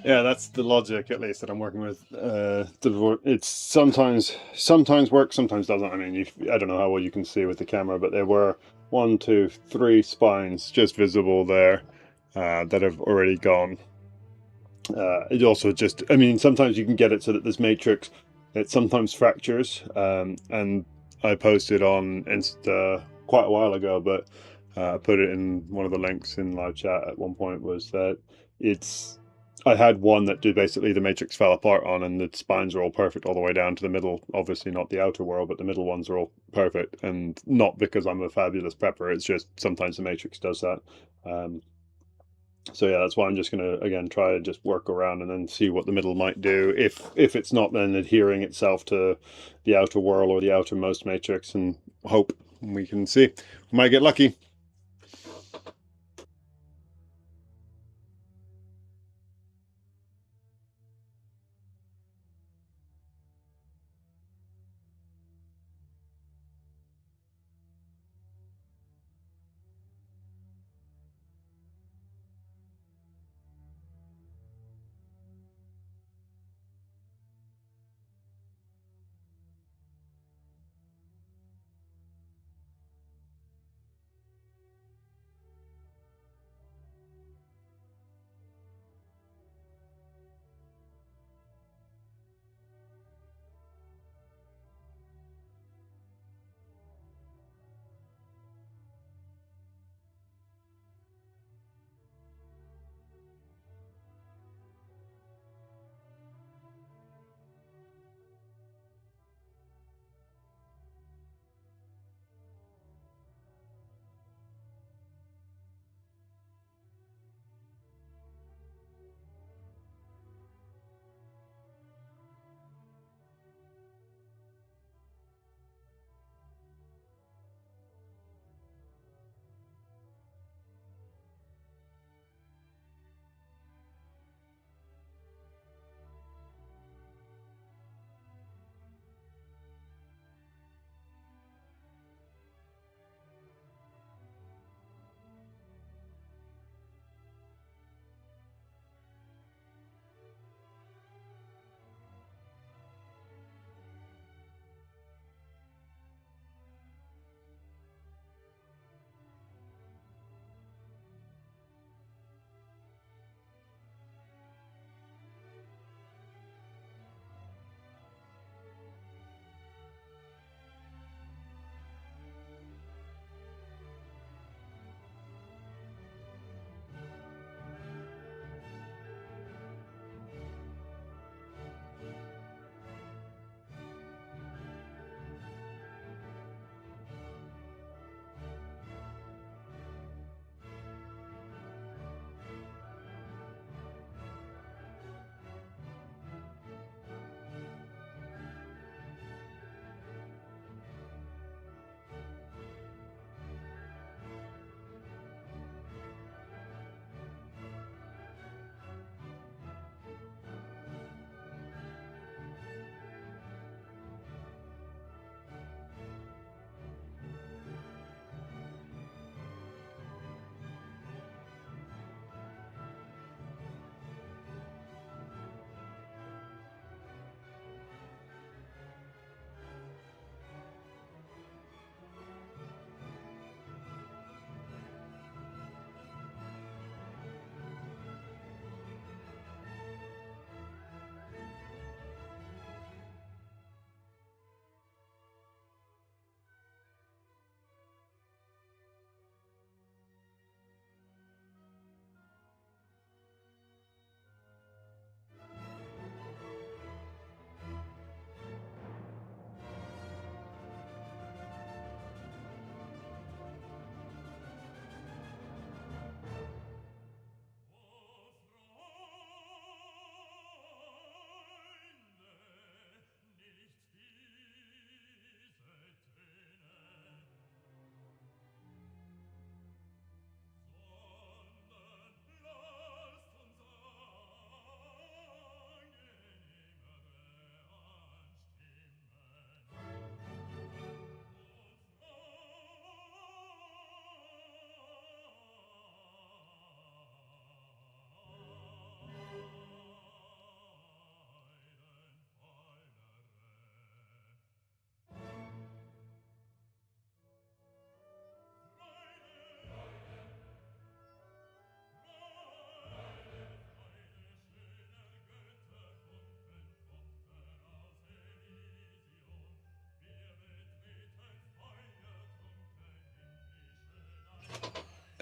Yeah, that's the logic, at least, that I'm working with. It's sometimes works, sometimes doesn't. I mean, I don't know how well you can see with the camera, but there were 1, 2, 3 spines just visible there that have already gone. It also just, I mean, sometimes you can get it so that this matrix, it sometimes fractures, and I posted on Insta quite a while ago, but I put it in one of the links in live chat at one point, was that I had one that did basically the matrix fell apart on, and the spines are all perfect all the way down to the middle. Obviously not the outer world, but the middle ones are all perfect, and not because I'm a fabulous prepper, it's just sometimes the matrix does that. So yeah, that's why I'm just going to again try to just work around and then see what the middle might do. If it's not then adhering itself to the outer whirl or the outermost matrix, and hope we can see. We might get lucky.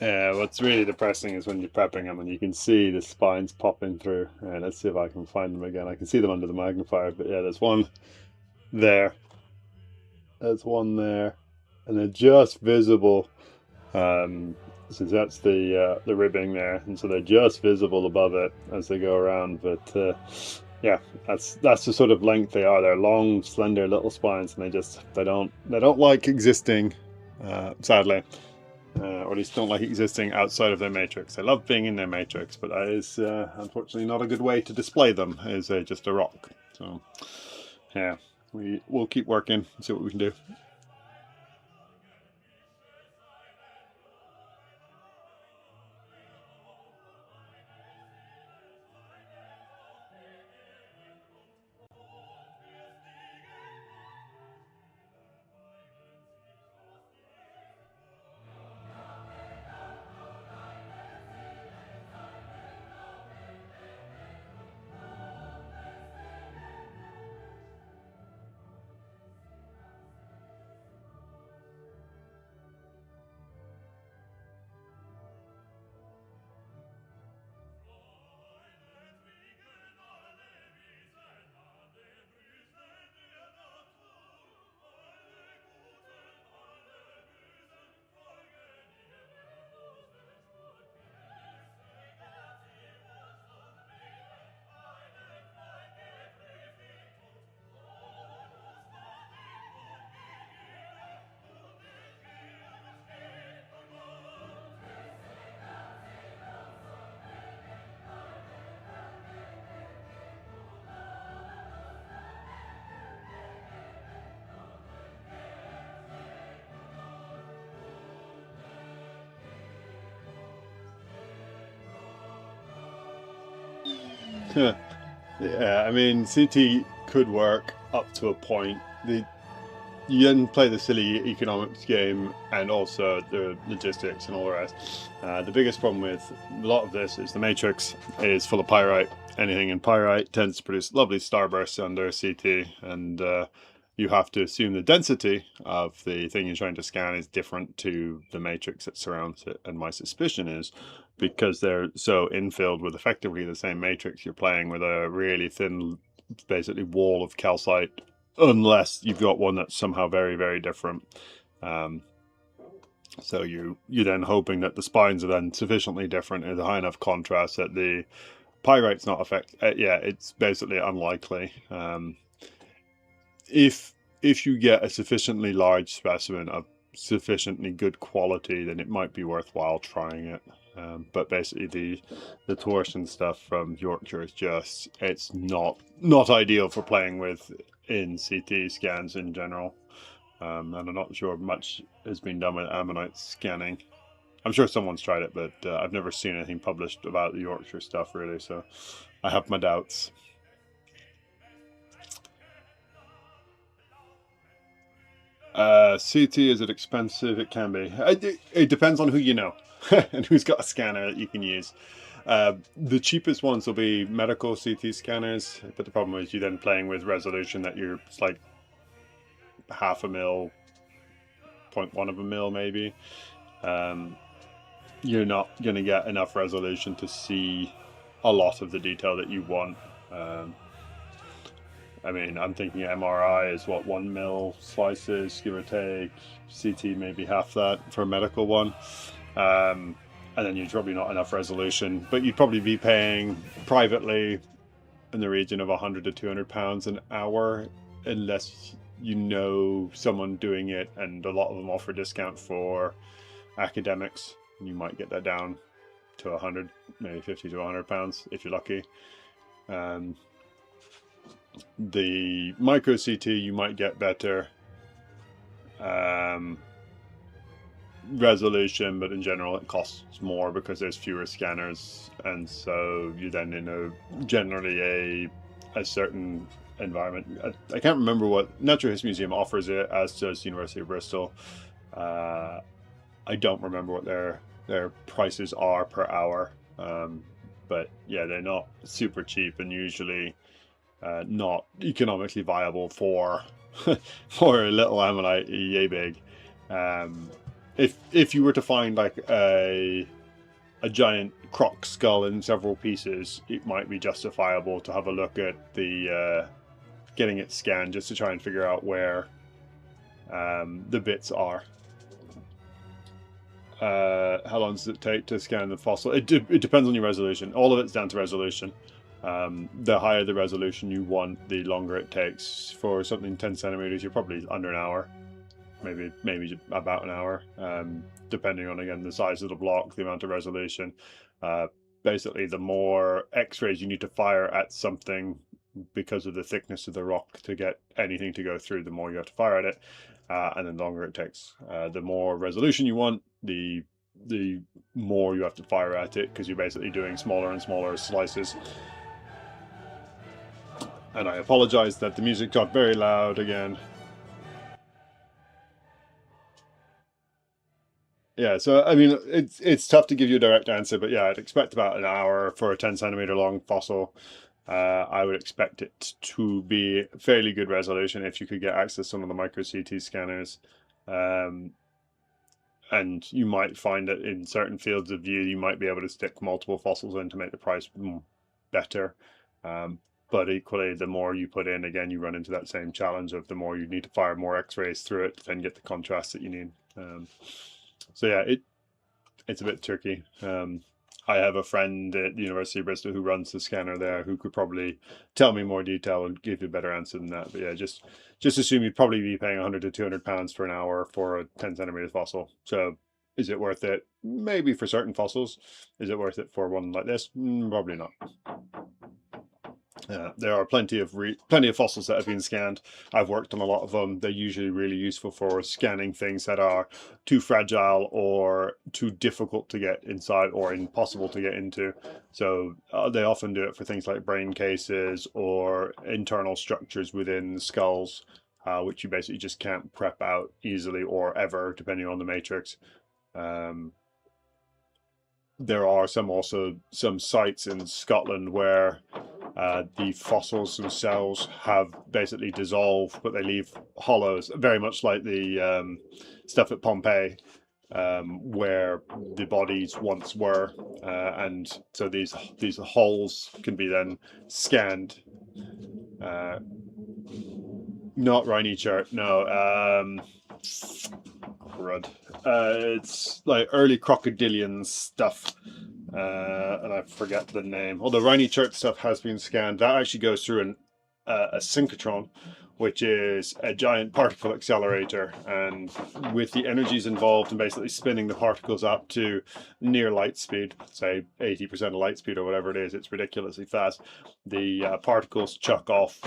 What's really depressing is when you're prepping them and you can see the spines popping through. Let's see if I can find them again. I can see them under the magnifier, but yeah, there's one there. There's one there, and they're just visible. Since that's the ribbing there, and so they're just visible above it as they go around. But yeah, that's the sort of length they are. They're long, slender little spines, and they don't like existing, sadly. Or at least don't like existing outside of their matrix. They love being in their matrix, but that is unfortunately not a good way to display them, is just a rock. So yeah, we'll keep working, see what we can do. Yeah, I mean, CT could work up to a point. You then play the silly economics game and also the logistics and all the rest. The biggest problem with a lot of this is the matrix is full of pyrite. Anything in pyrite tends to produce lovely starbursts under CT, and you have to assume the density of the thing you're trying to scan is different to the matrix that surrounds it. And my suspicion is, because they're so infilled with effectively the same matrix, you're playing with a really thin, basically, wall of calcite, unless you've got one that's somehow very, very different. So you're then hoping that the spines are then sufficiently different and a high enough contrast that the pyrite's not affect. Yeah, it's basically unlikely. If you get a sufficiently large specimen of sufficiently good quality, then it might be worthwhile trying it. But basically, the torsion stuff from Yorkshire is it's not ideal for playing with in CT scans in general. And I'm not sure much has been done with ammonite scanning. I'm sure someone's tried it, but I've never seen anything published about the Yorkshire stuff really, so I have my doubts. CT, is it expensive? It can be. It depends on who you know and who's got a scanner that you can use. The cheapest ones will be medical CT scanners, but the problem is you're then playing with resolution that it's like half a mil, 0.1 of a mil maybe. You're not going to get enough resolution to see a lot of the detail that you want. I mean, I'm thinking MRI is what, 1 mil slices, give or take. CT maybe half that for a medical one. And then you're probably not enough resolution, but you'd probably be paying privately in the region of £100 to £200 an hour, unless you know someone doing it, and a lot of them offer discount for academics. You might get that down to 100, maybe 50 to £100 if you're lucky. The micro CT, you might get better resolution, but in general it costs more because there's fewer scanners, and so you then generally a certain environment. I can't remember what Natural History Museum offers it, as does University of Bristol. I don't remember what their prices are per hour, but yeah, they're not super cheap and usually not economically viable for for a little ammonite yay big. if you were to find like a giant croc skull in several pieces, it might be justifiable to have a look at the getting it scanned just to try and figure out where the bits are. How long does it take to scan the fossil? It depends on your resolution. All of it's down to resolution. The higher the resolution you want, the longer it takes. For something 10 centimeters, you're probably under an hour, maybe about an hour, depending on, again, the size of the block, the amount of resolution. Basically, the more X-rays you need to fire at something because of the thickness of the rock to get anything to go through, the more you have to fire at it, and then the longer it takes. The more resolution you want, the more you have to fire at it, because you're basically doing smaller and smaller slices. And I apologize that the music got very loud again. Yeah, so I mean, it's tough to give you a direct answer, but yeah, I'd expect about an hour for a 10 centimeter long fossil. I would expect it to be fairly good resolution if you could get access to some of the micro CT scanners. And you might find that in certain fields of view, you might be able to stick multiple fossils in to make the price better. But equally, the more you put in, again, you run into that same challenge of the more you need to fire more X-rays through it to then get the contrast that you need. So yeah, it's a bit tricky. I have a friend at the University of Bristol who runs the scanner there, who could probably tell me more detail and give you a better answer than that. But yeah, just assume you'd probably be paying 100 to 200 pounds for an hour for a 10 centimeter fossil. So is it worth it? Maybe for certain fossils. Is it worth it for one like this? Probably not. There are plenty of fossils that have been scanned. I've worked on a lot of them. They're usually really useful for scanning things that are too fragile or too difficult to get inside or impossible to get into. So they often do it for things like brain cases or internal structures within skulls, which you basically just can't prep out easily or ever, depending on the matrix. There are some sites in Scotland where the fossils themselves have basically dissolved, but they leave hollows, very much like the stuff at Pompeii, where the bodies once were, and so these holes can be then scanned. Not Rhiny chert, no. Crud. It's like early crocodilian stuff. And I forget the name. Although Rhiny chert stuff has been scanned, that actually goes through a synchrotron, which is a giant particle accelerator, and with the energies involved in basically spinning the particles up to near light speed, say 80% of light speed or whatever it is, it's ridiculously fast. The particles chuck off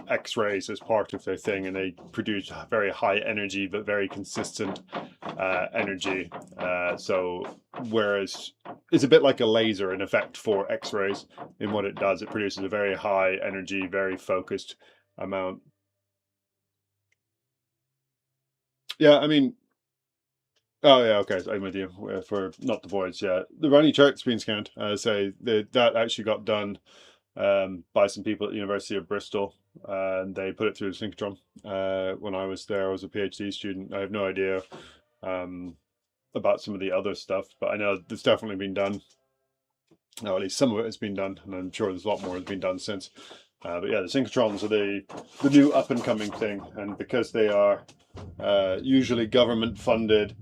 X-rays as part of their thing, and they produce very high energy but very consistent energy. So whereas it's a bit like a laser in effect for X-rays in what it does, it produces a very high energy, very focused amount. Yeah, I mean, oh yeah, okay, so I'm with you. For not the voids, yeah. The Rhiny chart's been scanned. So that actually got done by some people at the University of Bristol, and they put it through the synchrotron. When I was there, I was a PhD student. I have no idea about some of the other stuff, but I know it's definitely been done. Or at least some of it has been done, and I'm sure there's a lot more has been done since. But yeah, the synchrotrons are the new up and coming thing, and because they are usually government funded,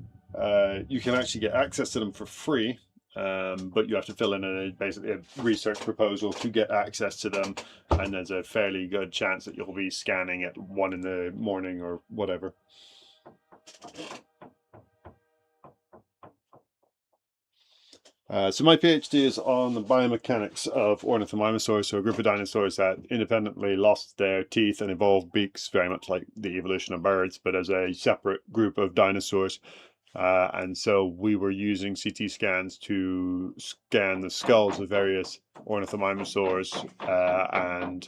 you can actually get access to them for free, but you have to fill in basically a research proposal to get access to them, and there's a fairly good chance that you'll be scanning at 1 in the morning or whatever. So my PhD is on the biomechanics of ornithomimosaurs, so a group of dinosaurs that independently lost their teeth and evolved beaks, very much like the evolution of birds, but as a separate group of dinosaurs. And so we were using CT scans to scan the skulls of various ornithomimosaurs and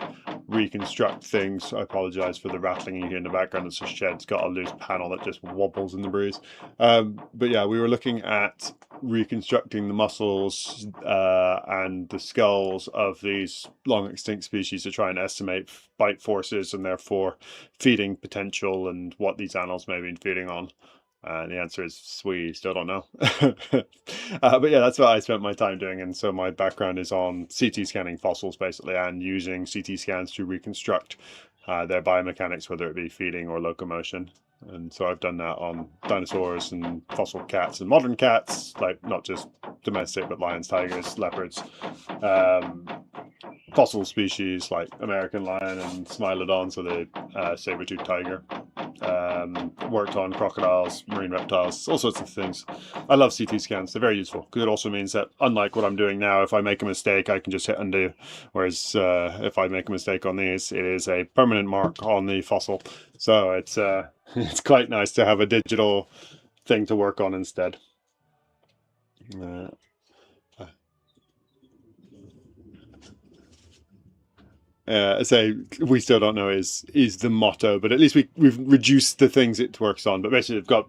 reconstruct things. I apologize for the rattling you hear in the background. It's a shed. It's got a loose panel that just wobbles in the breeze. But yeah, we were looking at reconstructing the muscles and the skulls of these long extinct species to try and estimate bite forces and therefore feeding potential and what these animals may have been feeding on. And the answer is we still don't know. But yeah, that's what I spent my time doing. And so my background is on CT scanning fossils, basically, and using CT scans to reconstruct their biomechanics, whether it be feeding or locomotion. And so I've done that on dinosaurs and fossil cats and modern cats, like not just domestic, but lions, tigers, leopards, fossil species like American lion and Smilodon, so the saber-toothed tiger. Worked on crocodiles, marine reptiles, all sorts of things. I love CT scans. They're very useful because it also means that, unlike what I'm doing now, if I make a mistake, I can just hit undo. Whereas if I make a mistake on these, it is a permanent mark on the fossil. So it's it's quite nice to have a digital thing to work on instead. Say we still don't know is the motto, but at least we've reduced the things it works on. But basically, they've got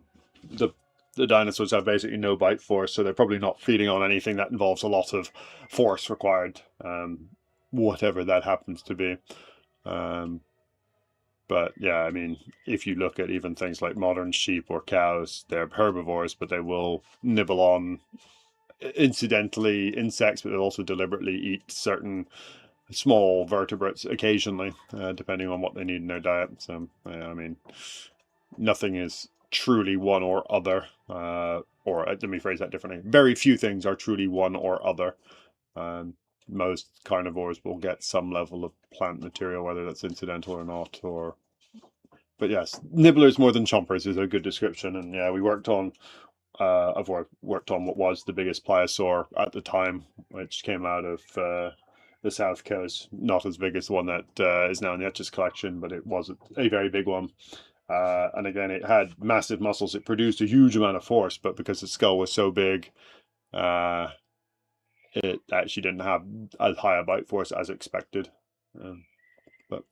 the dinosaurs have basically no bite force, so they're probably not feeding on anything that involves a lot of force required, whatever that happens to be. But yeah, I mean, if you look at even things like modern sheep or cows, they're herbivores, but they will nibble on incidentally insects, but they'll also deliberately eat certain small vertebrates occasionally, depending on what they need in their diet. So, I mean, nothing is truly one or other, or let me phrase that differently. Very few things are truly one or other. Most carnivores will get some level of plant material, whether that's incidental or not. But yes, nibblers more than chompers is a good description. And yeah, we worked on. I've worked on what was the biggest pliosaur at the time, which came out of the south coast. Not as big as the one that is now in the Etches collection, but it was a very big one. And again, it had massive muscles. It produced a huge amount of force, but because its skull was so big, it actually didn't have as high a bite force as expected. But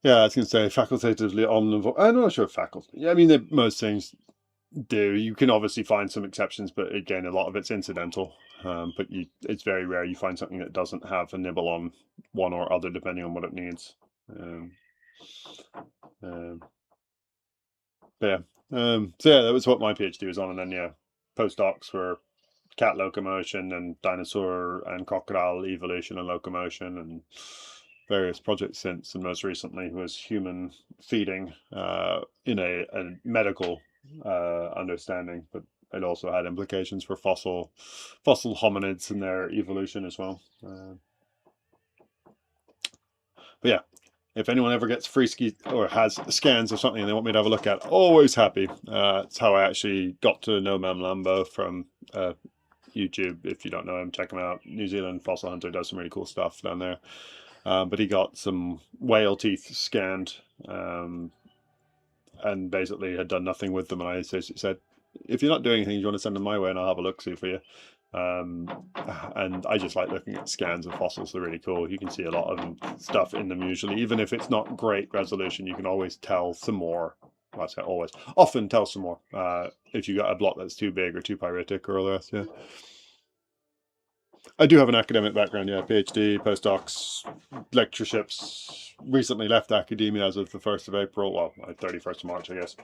yeah, I was going to say facultatively omnivore. I'm not sure faculty. Yeah, I mean, most things do. You can obviously find some exceptions, but again, a lot of it's incidental. But it's very rare you find something that doesn't have a nibble on one or other, depending on what it needs. But yeah, so yeah, that was what my PhD was on, and then yeah, postdocs were cat locomotion and dinosaur and crocodile evolution and locomotion and various projects since, and most recently was human feeding in a medical understanding, but it also had implications for fossil hominids and their evolution as well. But yeah, if anyone ever gets free or has scans or something and they want me to have a look at, always happy. It's how I actually got to know Mam Lambo from YouTube. If you don't know him, check him out. New Zealand fossil hunter, does some really cool stuff down there. But he got some whale teeth scanned and basically had done nothing with them. And I said, if you're not doing anything, you want to send them my way and I'll have a look-see for you. And I just like looking at scans of fossils. They're really cool. You can see a lot of stuff in them usually. Even if it's not great resolution, you can always tell some more. Well, I say always. Often tell some more if you got a block that's too big or too pyritic or less. Yeah. I do have an academic background, yeah, PhD, postdocs, lectureships. Recently left academia as of the 1st of April, well, 31st of March, I guess.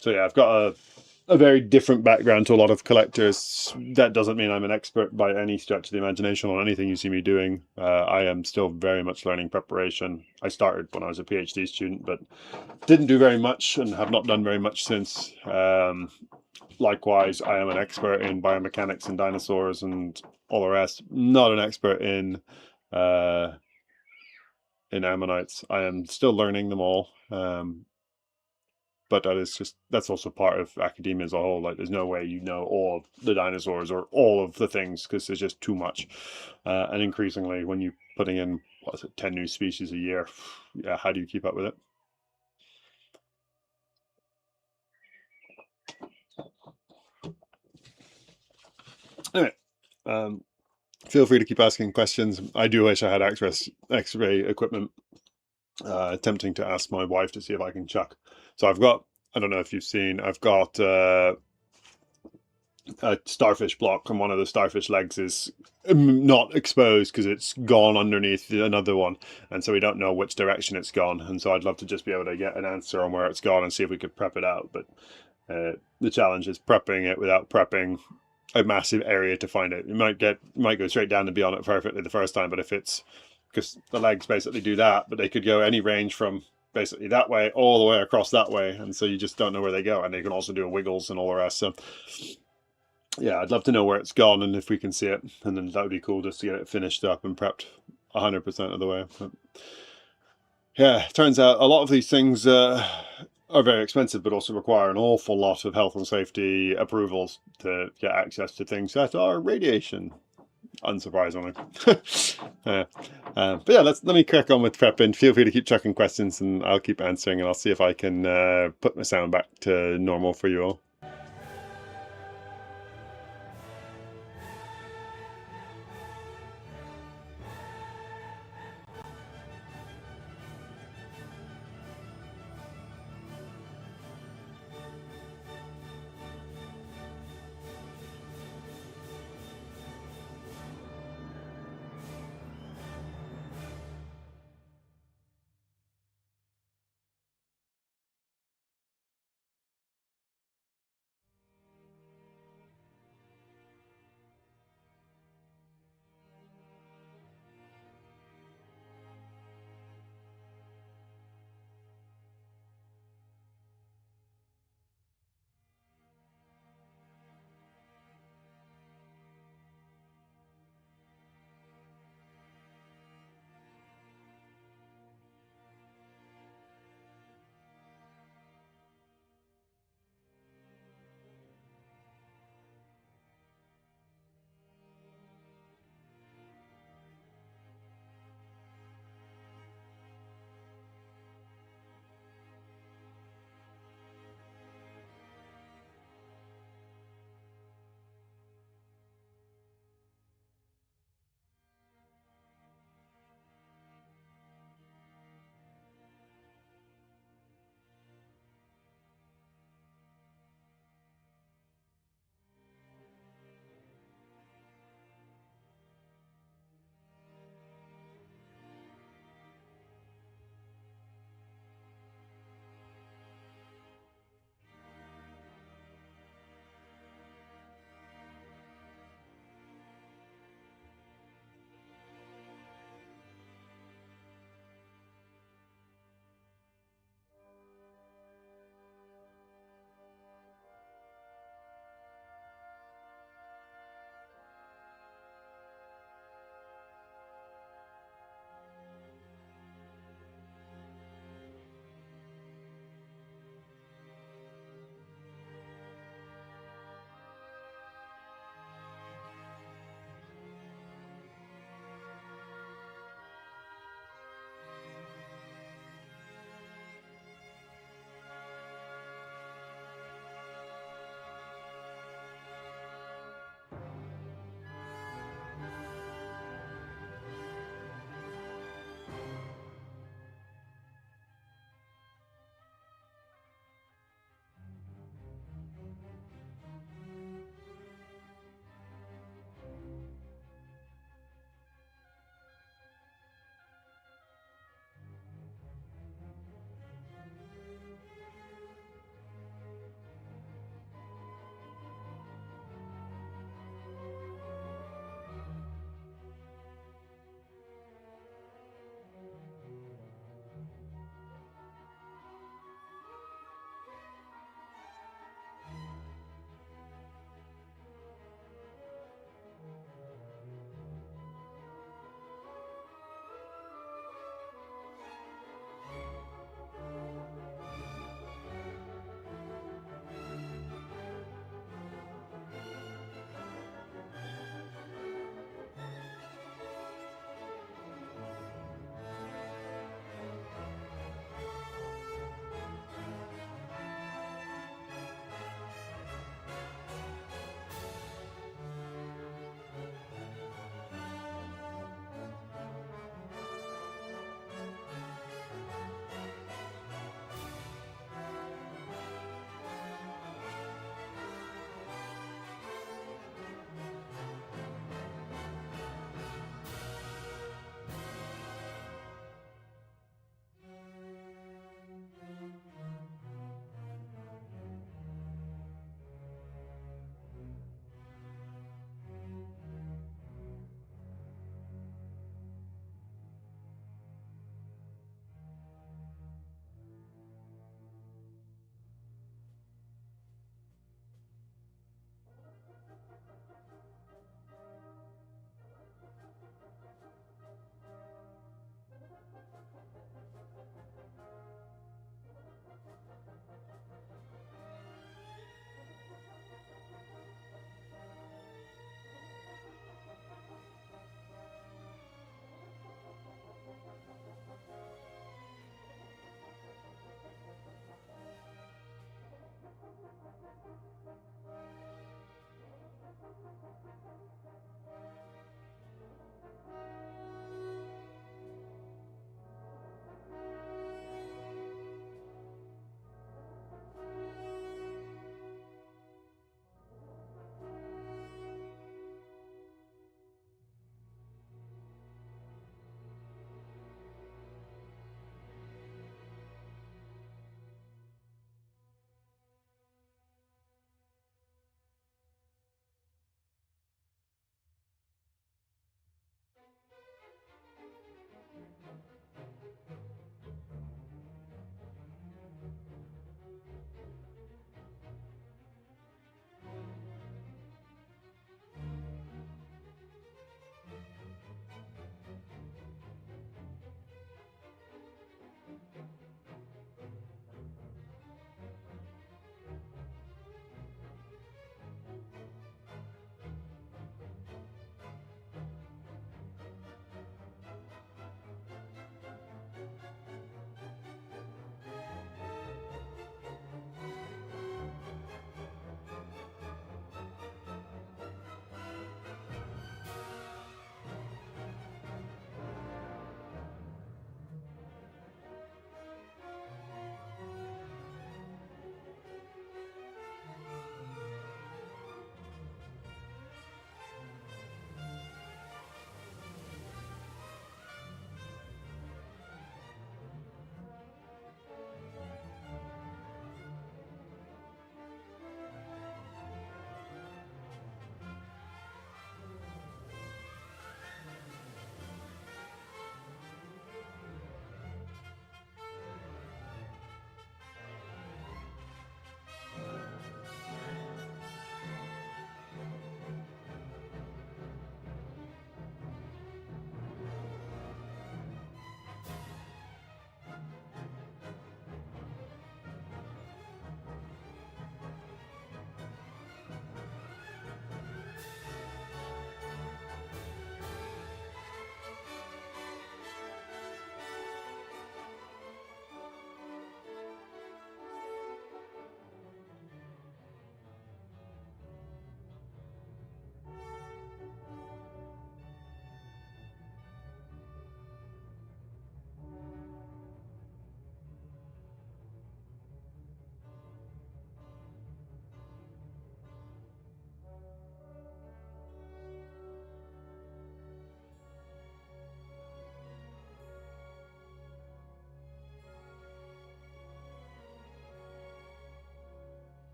So yeah, I've got a very different background to a lot of collectors. That doesn't mean I'm an expert by any stretch of the imagination on anything you see me doing. I am still very much learning preparation. I started when I was a PhD student, but didn't do very much and have not done very much since. Likewise, I am an expert in biomechanics and dinosaurs and all the rest. Not an expert in ammonites. I am still learning them all. But that's also part of academia as a whole. Like, there's no way you know all of the dinosaurs or all of the things because there's just too much. And increasingly, when you're putting in 10 new species a year, yeah, how do you keep up with it? Anyway, feel free to keep asking questions. I do wish I had X-ray equipment. Attempting to ask my wife to see if I can chuck. So I've got, I don't know if you've seen, I've got a starfish block, and one of the starfish legs is not exposed because it's gone underneath another one, and so we don't know which direction it's gone. And so I'd love to just be able to get an answer on where it's gone and see if we could prep it out. But the challenge is prepping it without prepping a massive area to find it. You might go straight down and be on it perfectly the first time, but if it's, because the legs basically do that, but they could go any range from basically that way all the way across that way, and so you just don't know where they go. And they can also do wiggles and all the rest. So yeah, I'd love to know where it's gone and if we can see it, and then that would be cool just to get it finished up and prepped 100% of the way. But yeah, it turns out a lot of these things are very expensive, but also require an awful lot of health and safety approvals to get access to things that are radiation, unsurprisingly. But yeah, let me crack on with prepping. Feel free to keep checking questions and I'll keep answering, and I'll see if I can put my sound back to normal for you all.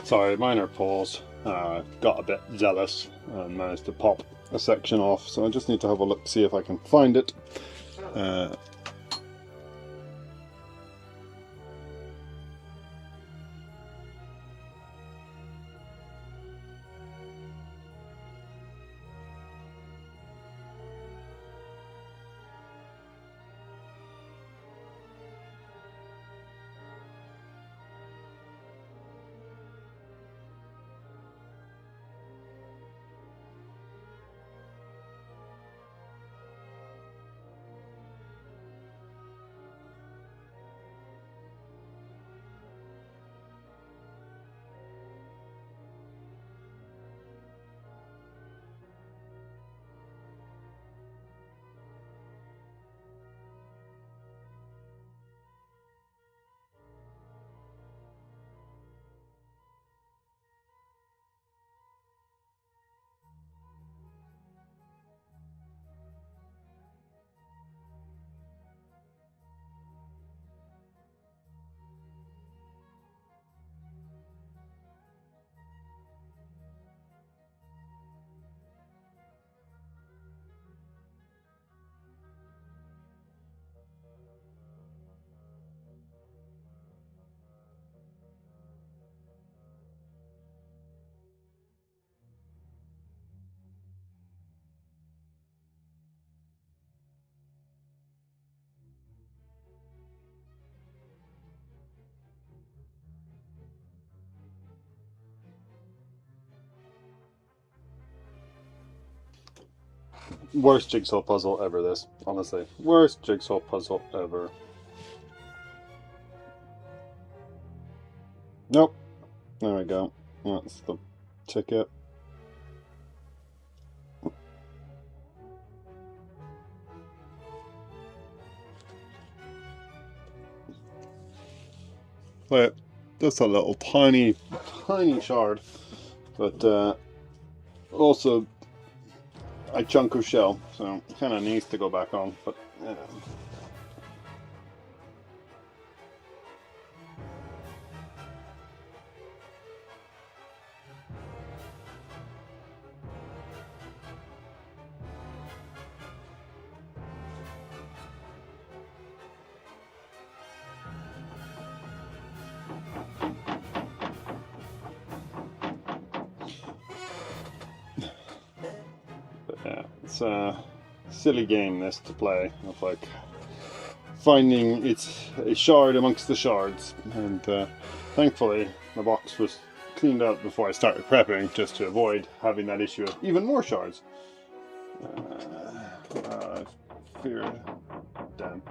Sorry, minor pause. Got a bit zealous and managed to pop a section off, so I just need to have a look, see if I can find it. Worst jigsaw puzzle ever, this. Honestly. Worst jigsaw puzzle ever. Nope. There we go. That's the ticket. But just a little tiny shard. But also a chunk of shell, so kind of needs to go back on, but yeah. But yeah, it's a silly game this to play, of like finding it's a shard amongst the shards, and thankfully the box was cleaned out before I started prepping, just to avoid having that issue of even more shards. I feared. Damn.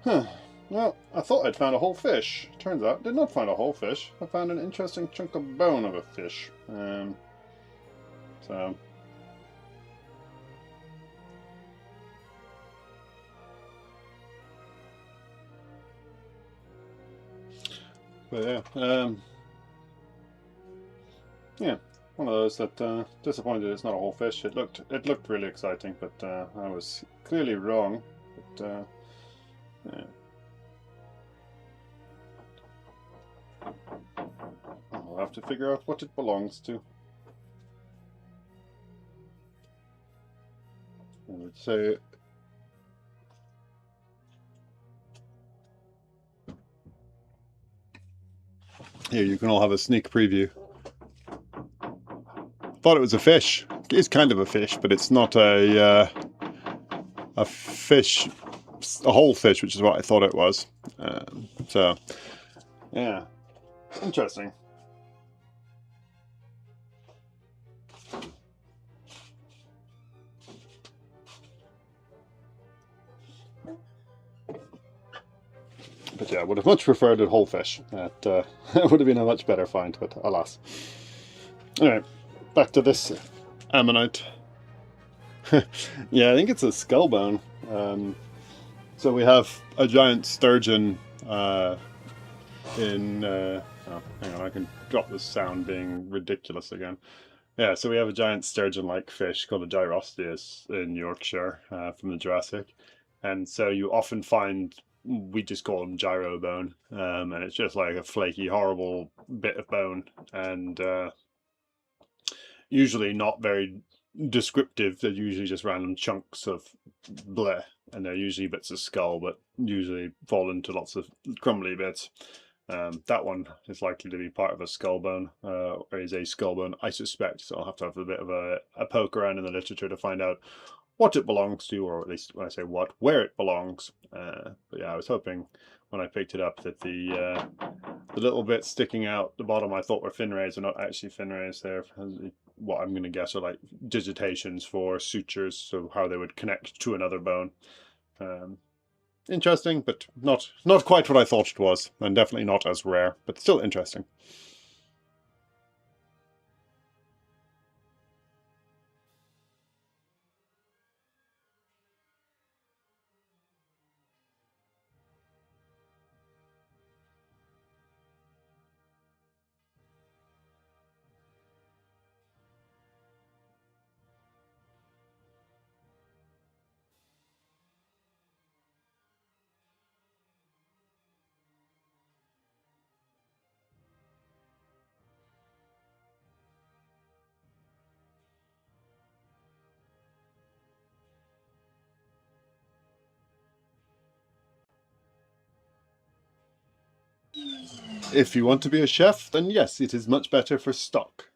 Huh. Well, I thought I'd found a whole fish. Turns out I did not find a whole fish. I found an interesting chunk of bone of a fish. So... But yeah, one of those that disappointed it's not a whole fish. It looked really exciting, but I was clearly wrong. But yeah. I'll have to figure out what it belongs to. I would say here you can all have a sneak preview. Thought it was a fish. It is kind of a fish, but it's not a fish, a whole fish, which is what I thought it was. So, yeah, interesting. But yeah, I would have much preferred a whole fish. That would have been a much better find, but alas. Anyway, back to this ammonite. Yeah, I think it's a skull bone. So we have a giant sturgeon in. Oh, hang on, I can drop the sound being ridiculous again. Yeah, so we have a giant sturgeon-like fish called a Gyrosteus in Yorkshire from the Jurassic, and so you often find we just call them gyro bone, and it's just like a flaky, horrible bit of bone, and usually not very descriptive. They're usually just random chunks of bleh, and they're usually bits of skull, but usually fall into lots of crumbly bits. That one is likely to be part of a skull bone, or is a skull bone, I suspect. So I'll have to have a bit of a poke around in the literature to find out what it belongs to, or at least when I say what, where it belongs. But yeah, I was hoping when I picked it up that the little bits sticking out the bottom I thought were fin rays are not actually fin rays. They're what I'm going to guess are like digitations for sutures, so how they would connect to another bone. Interesting, but not quite what I thought it was, and definitely not as rare, but still interesting. If you want to be a chef, then yes, it is much better for stock.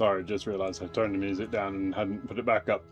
Sorry, just realised I turned the music down and hadn't put it back up.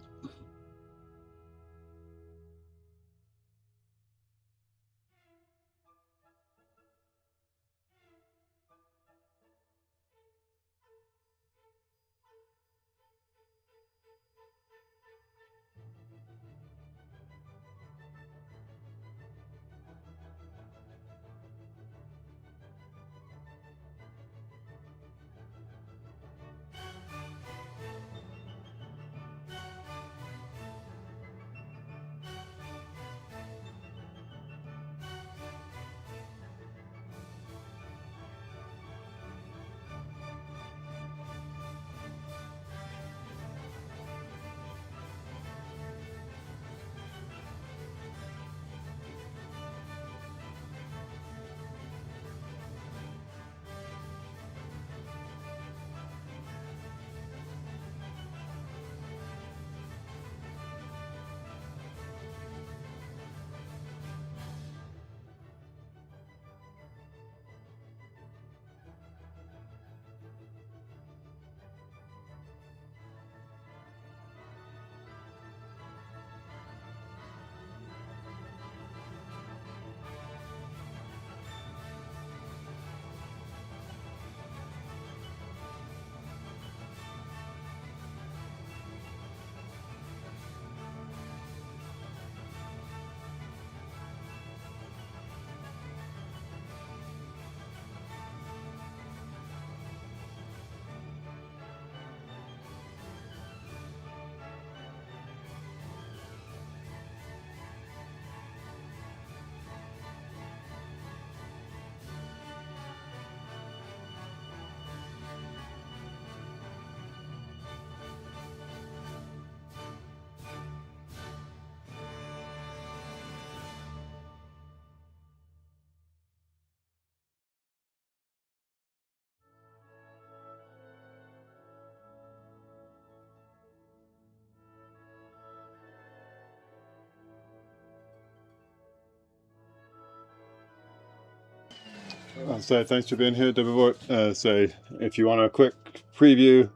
So thanks for being here, Deborah. So if you want a quick preview,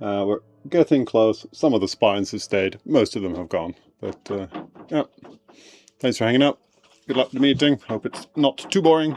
we're getting close. Some of the spines have stayed, most of them have gone. But yeah, thanks for hanging out. Good luck with the meeting. Hope it's not too boring.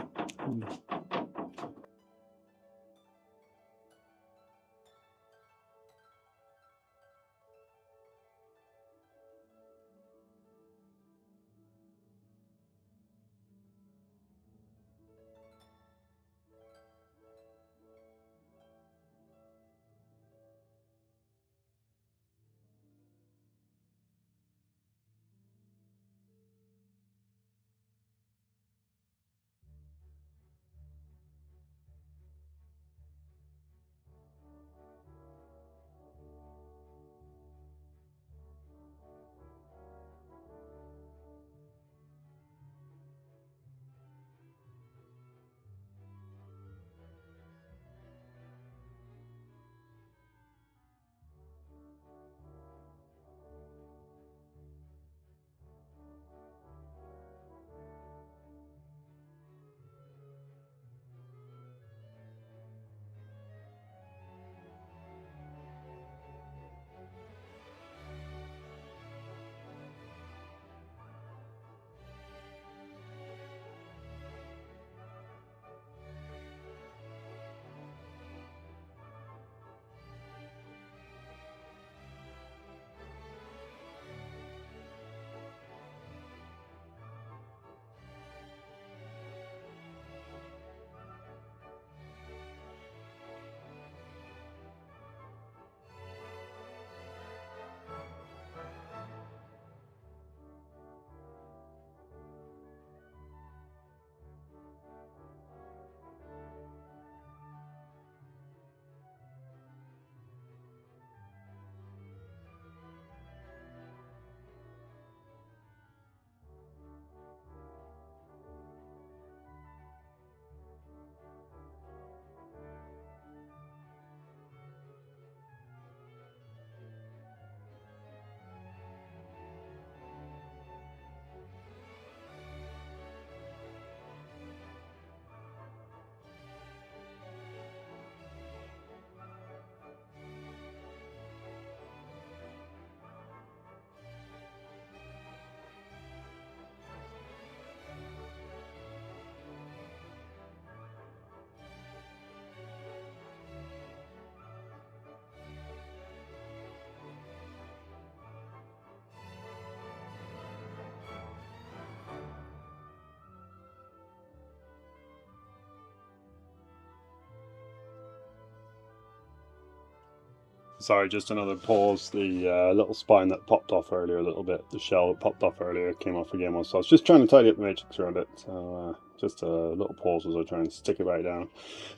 Sorry, just another pause. The little spine that popped off earlier a little bit, the shell that popped off earlier came off again. So I was just trying to tidy up the matrix around it. So just a little pause as I try and stick it back down.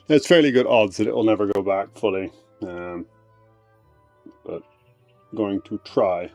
It's fairly good odds that it will never go back fully, but going to try.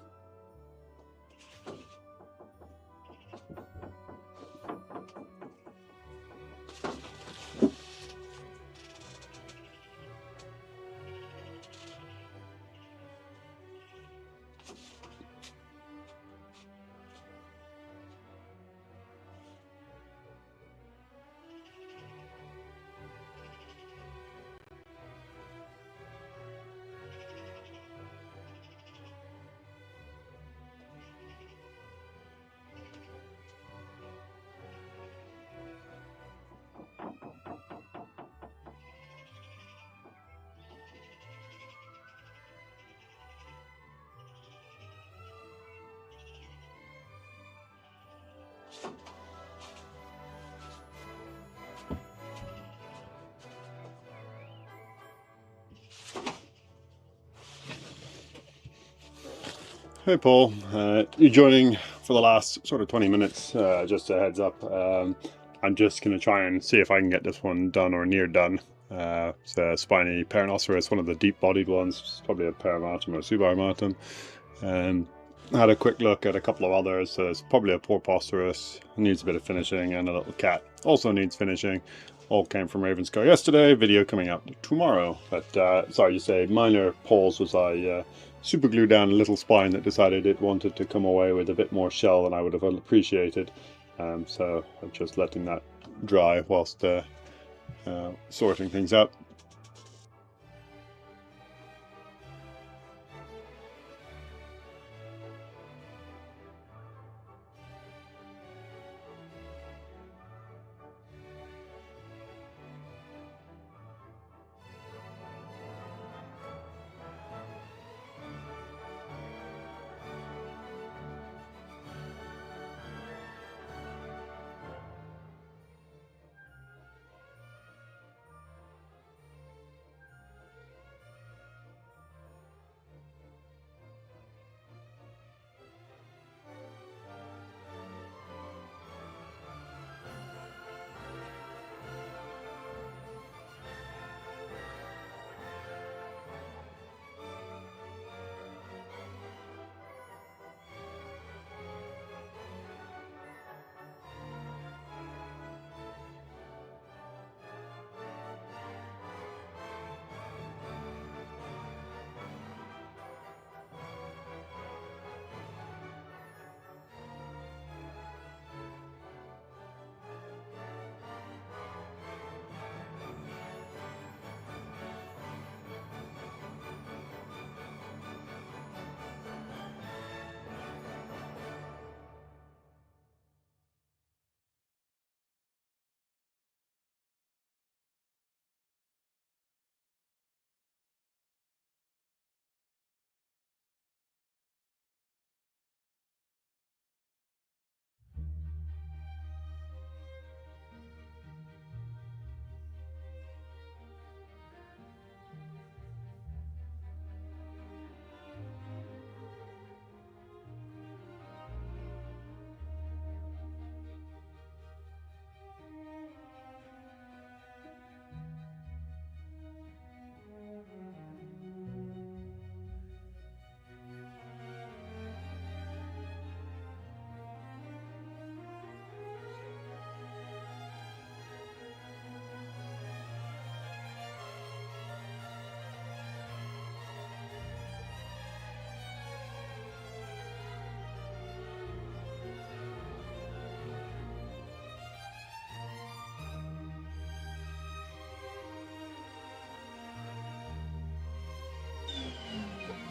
Hey Paul, you joining for the last sort of 20 minutes, just a heads up. I'm just going to try and see if I can get this one done or near done. It's a spiny Perinoceros, one of the deep-bodied ones. It's probably a Paramatum or a Subarmatum. I had a quick look at a couple of others. So it's probably a Porposterus, needs a bit of finishing, and a little cat also needs finishing. All came from Ravenscar yesterday, video coming out tomorrow. But sorry to say, minor pause was I super glued down a little spine that decided it wanted to come away with a bit more shell than I would have appreciated. So I'm just letting that dry whilst sorting things out.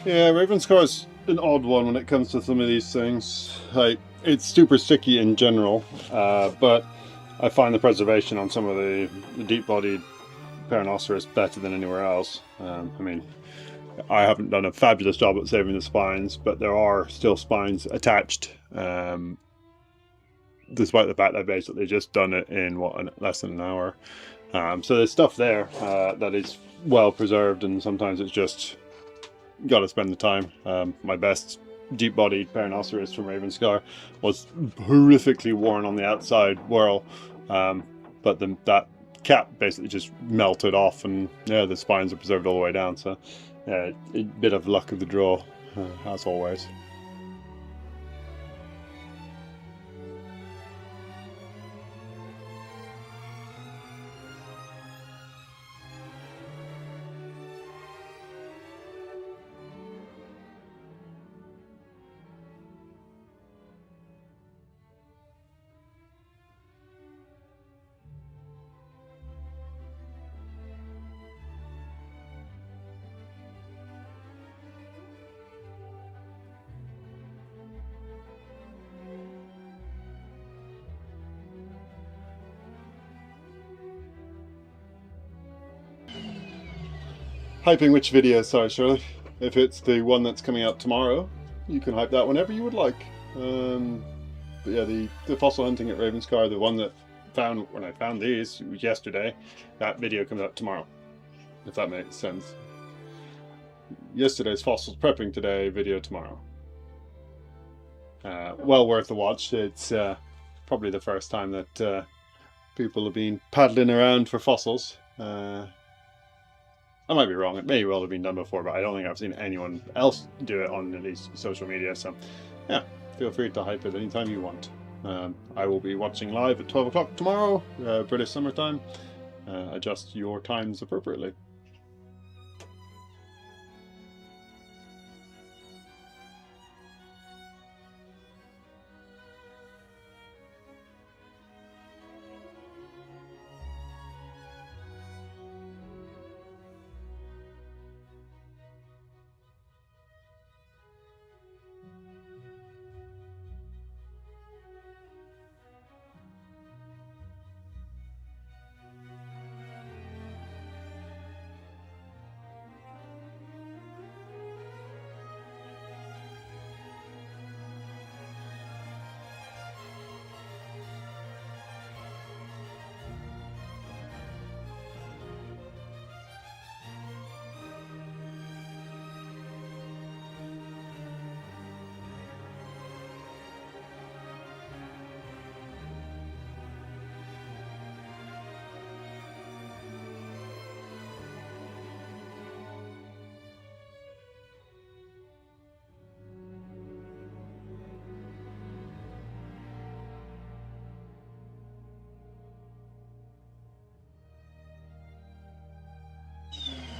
Yeah, Ravenscar is an odd one when it comes to some of these things. Like, it's super sticky in general, but I find the preservation on some of the deep-bodied Perinoceros better than anywhere else. I mean, I haven't done a fabulous job at saving the spines, but there are still spines attached, despite the fact I've basically just done it in, less than an hour. So there's stuff there that is well preserved, and sometimes it's just got to spend the time. My best deep-bodied Paranoceros from Ravenscar was horrifically worn on the outside whirl, but then that cap basically just melted off, and yeah, the spines are preserved all the way down. So yeah, a bit of luck of the draw, as always. Hyping which video? Sorry, Shirley. If it's the one that's coming out tomorrow, you can hype that whenever you would like. But yeah, the fossil hunting at Ravenscar, the one that when I found these yesterday, that video comes out tomorrow. If that makes sense. Yesterday's fossils prepping today, video tomorrow. Well worth a watch. It's probably the first time that people have been paddling around for fossils. I might be wrong, it may well have been done before, but I don't think I've seen anyone else do it on at least social media, so yeah, feel free to hype it anytime you want. I will be watching live at 12 o'clock tomorrow, British summertime. Adjust your times appropriately.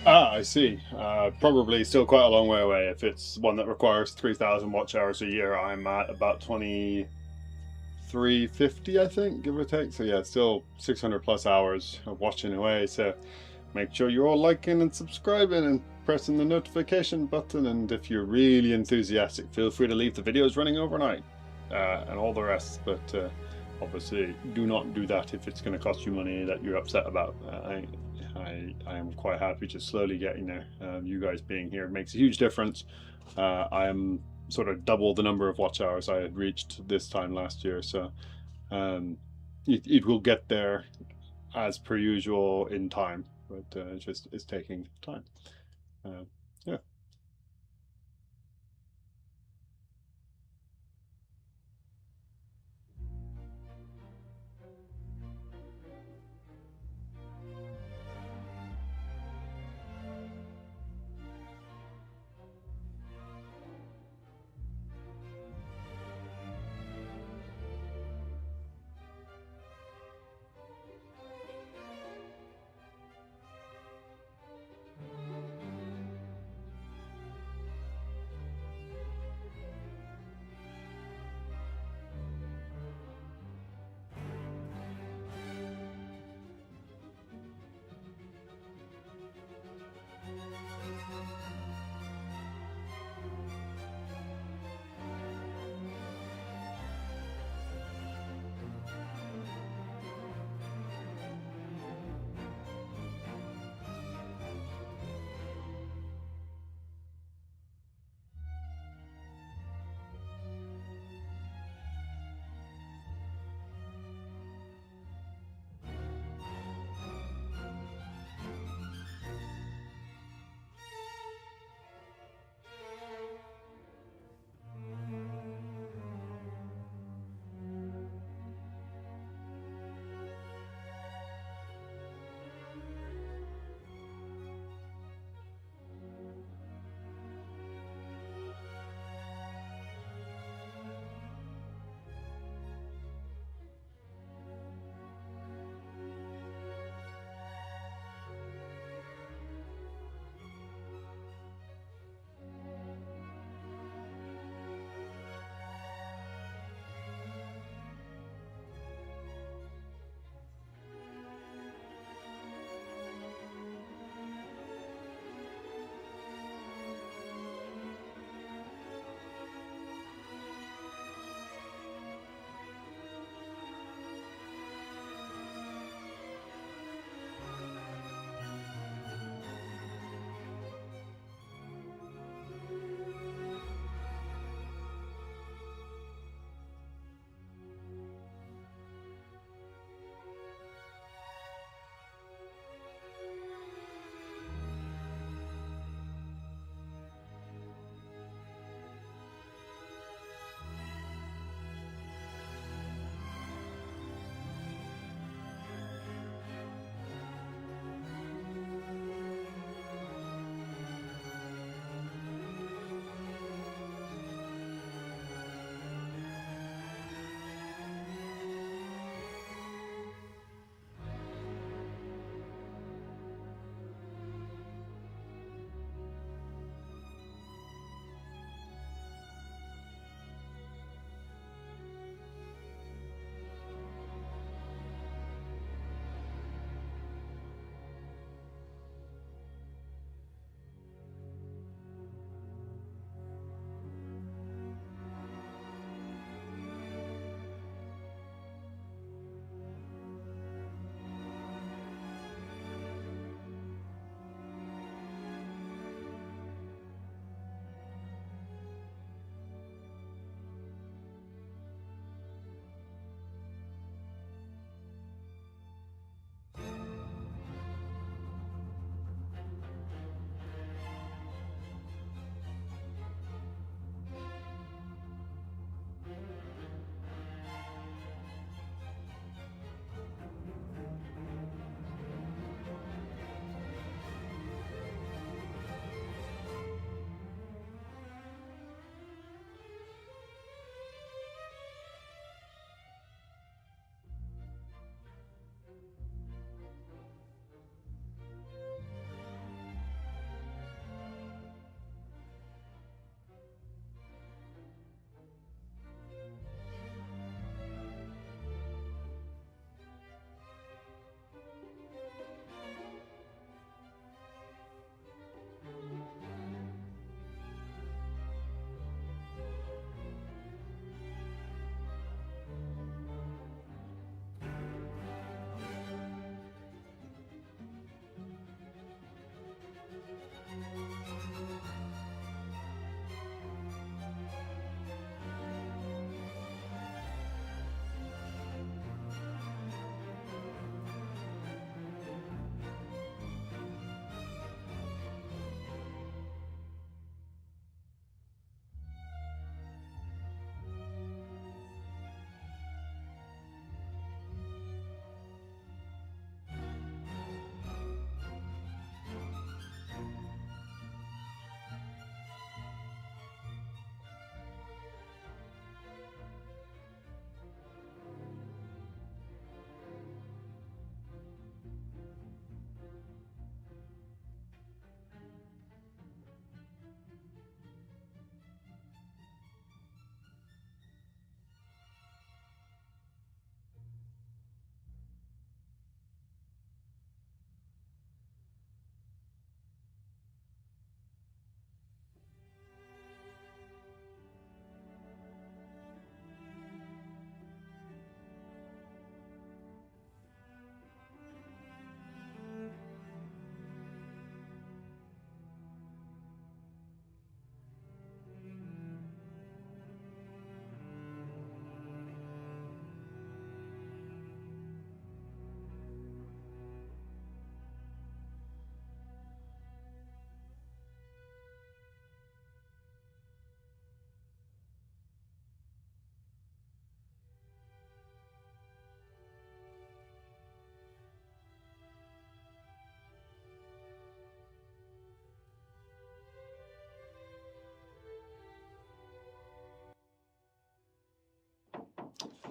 Ah, I see. Probably still quite a long way away. If it's one that requires 3,000 watch hours a year, I'm at about 2350, I think, give or take. So yeah, it's still 600 plus hours of watching away. So make sure you're all liking and subscribing and pressing the notification button. And if you're really enthusiastic, feel free to leave the videos running overnight and all the rest. But obviously, do not do that if it's going to cost you money that you're upset about. I am quite happy just slowly getting there. You guys being here makes a huge difference. I am sort of double the number of watch hours I had reached this time last year, so it will get there as per usual in time, but it's taking time. Yeah.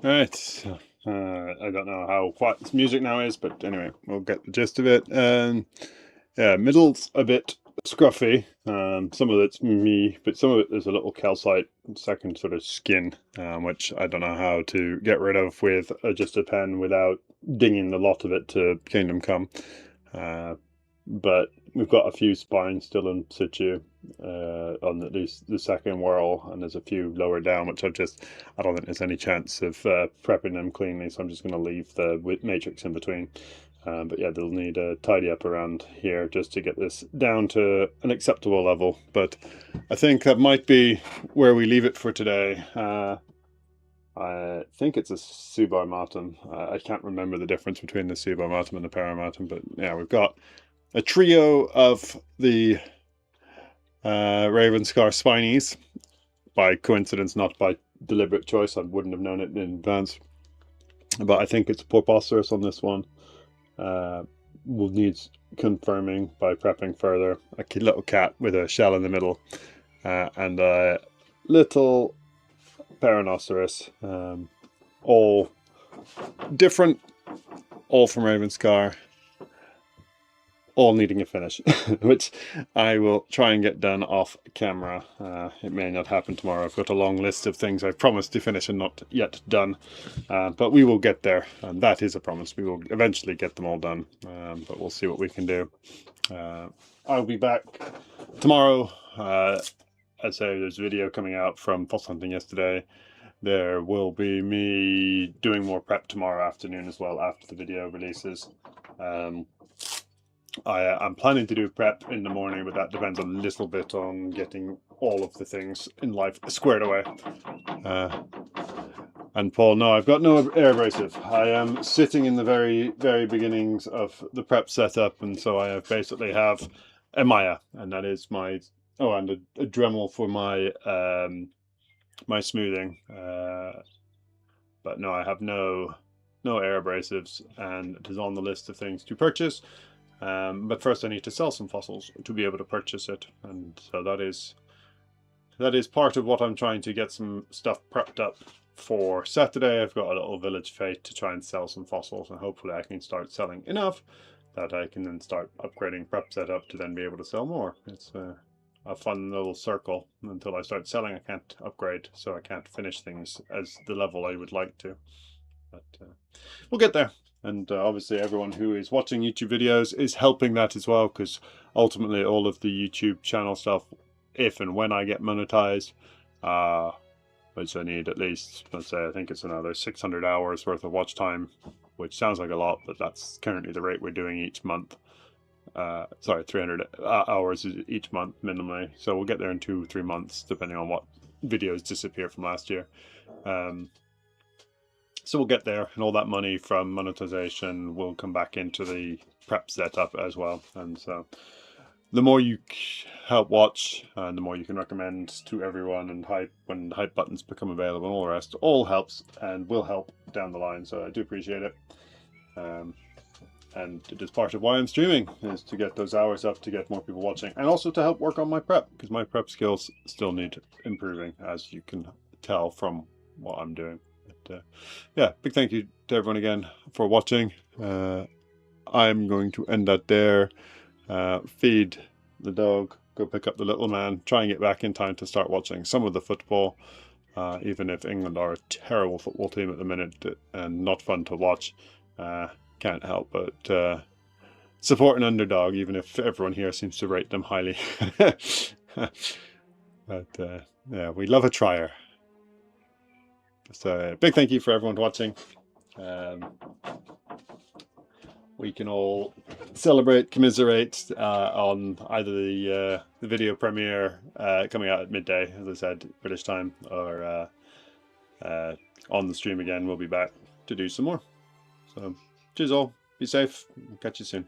Right. I don't know how quiet this music now is, but anyway, we'll get the gist of it. Yeah, middle's a bit scruffy. Some of it's me, but some of it is a little calcite, second sort of skin, which I don't know how to get rid of with just a pen without dinging the lot of it to Kingdom Come. But we've got a few spines still in situ on at least the second whirl, and there's a few lower down, which I don't think there's any chance of prepping them cleanly, so I'm just going to leave the matrix in between. But yeah, they'll need a tidy up around here just to get this down to an acceptable level. But I think that might be where we leave it for today. I think it's a subarmatum. I can't remember the difference between the subarmatum and the paramatum, but yeah, we've got a trio of the Ravenscar Spinies, by coincidence, not by deliberate choice. I wouldn't have known it in advance. But I think it's Porposaurus on this one. Will need confirming by prepping further. A little cat with a shell in the middle, and a little Paranoceros. All different, all from Ravenscar, all needing a finish, which I will try and get done off camera. It may not happen tomorrow. I've got a long list of things I've promised to finish and not yet done, but we will get there, and that is a promise. We will eventually get them all done, but we'll see what we can do. I'll be back tomorrow. I say there's a video coming out from fossil hunting yesterday. There will be me doing more prep tomorrow afternoon as well after the video releases. I'm planning to do prep in the morning, but that depends a little bit on getting all of the things in life squared away. And Paul, no, I've got no air abrasive. I am sitting in the very, very beginnings of the prep setup, and so I basically have a Maya, and that is my and a Dremel for my my smoothing. But no, I have no air abrasives, and it is on the list of things to purchase. But first I need to sell some fossils to be able to purchase it, and so that is part of what I'm trying to get some stuff prepped up for Saturday. I've got a little village fete to try and sell some fossils, and hopefully I can start selling enough that I can then start upgrading prep setup to then be able to sell more. It's a fun little circle. Until I start selling, I can't upgrade, so I can't finish things as the level I would like to. But we'll get there. And obviously everyone who is watching YouTube videos is helping that as well, because ultimately all of the YouTube channel stuff, if and when I get monetized, which I need at least, let's say, I think it's another 600 hours worth of watch time, which sounds like a lot, but that's currently the rate we're doing each month. Sorry, 300 hours each month minimally. So we'll get there in 2-3 months, depending on what videos disappear from last year. So we'll get there, and all that money from monetization will come back into the prep setup as well. And so the more you help watch, and the more you can recommend to everyone, and hype when hype buttons become available and all the rest, all helps and will help down the line. So I do appreciate it. And it is part of why I'm streaming, is to get those hours up, to get more people watching, and also to help work on my prep, because my prep skills still need improving, as you can tell from what I'm doing. But yeah, big thank you to everyone again for watching. I'm going to end that there. Feed the dog, go pick up the little man, try and get back in time to start watching some of the football, even if England are a terrible football team at the minute and not fun to watch. Can't help but support an underdog, even if everyone here seems to rate them highly. But yeah, we love a trier. So big thank you for everyone watching. We can all celebrate, commiserate on either the video premiere coming out at midday, as I said, British time, or on the stream again. We'll be back to do some more. So cheers all, be safe, catch you soon.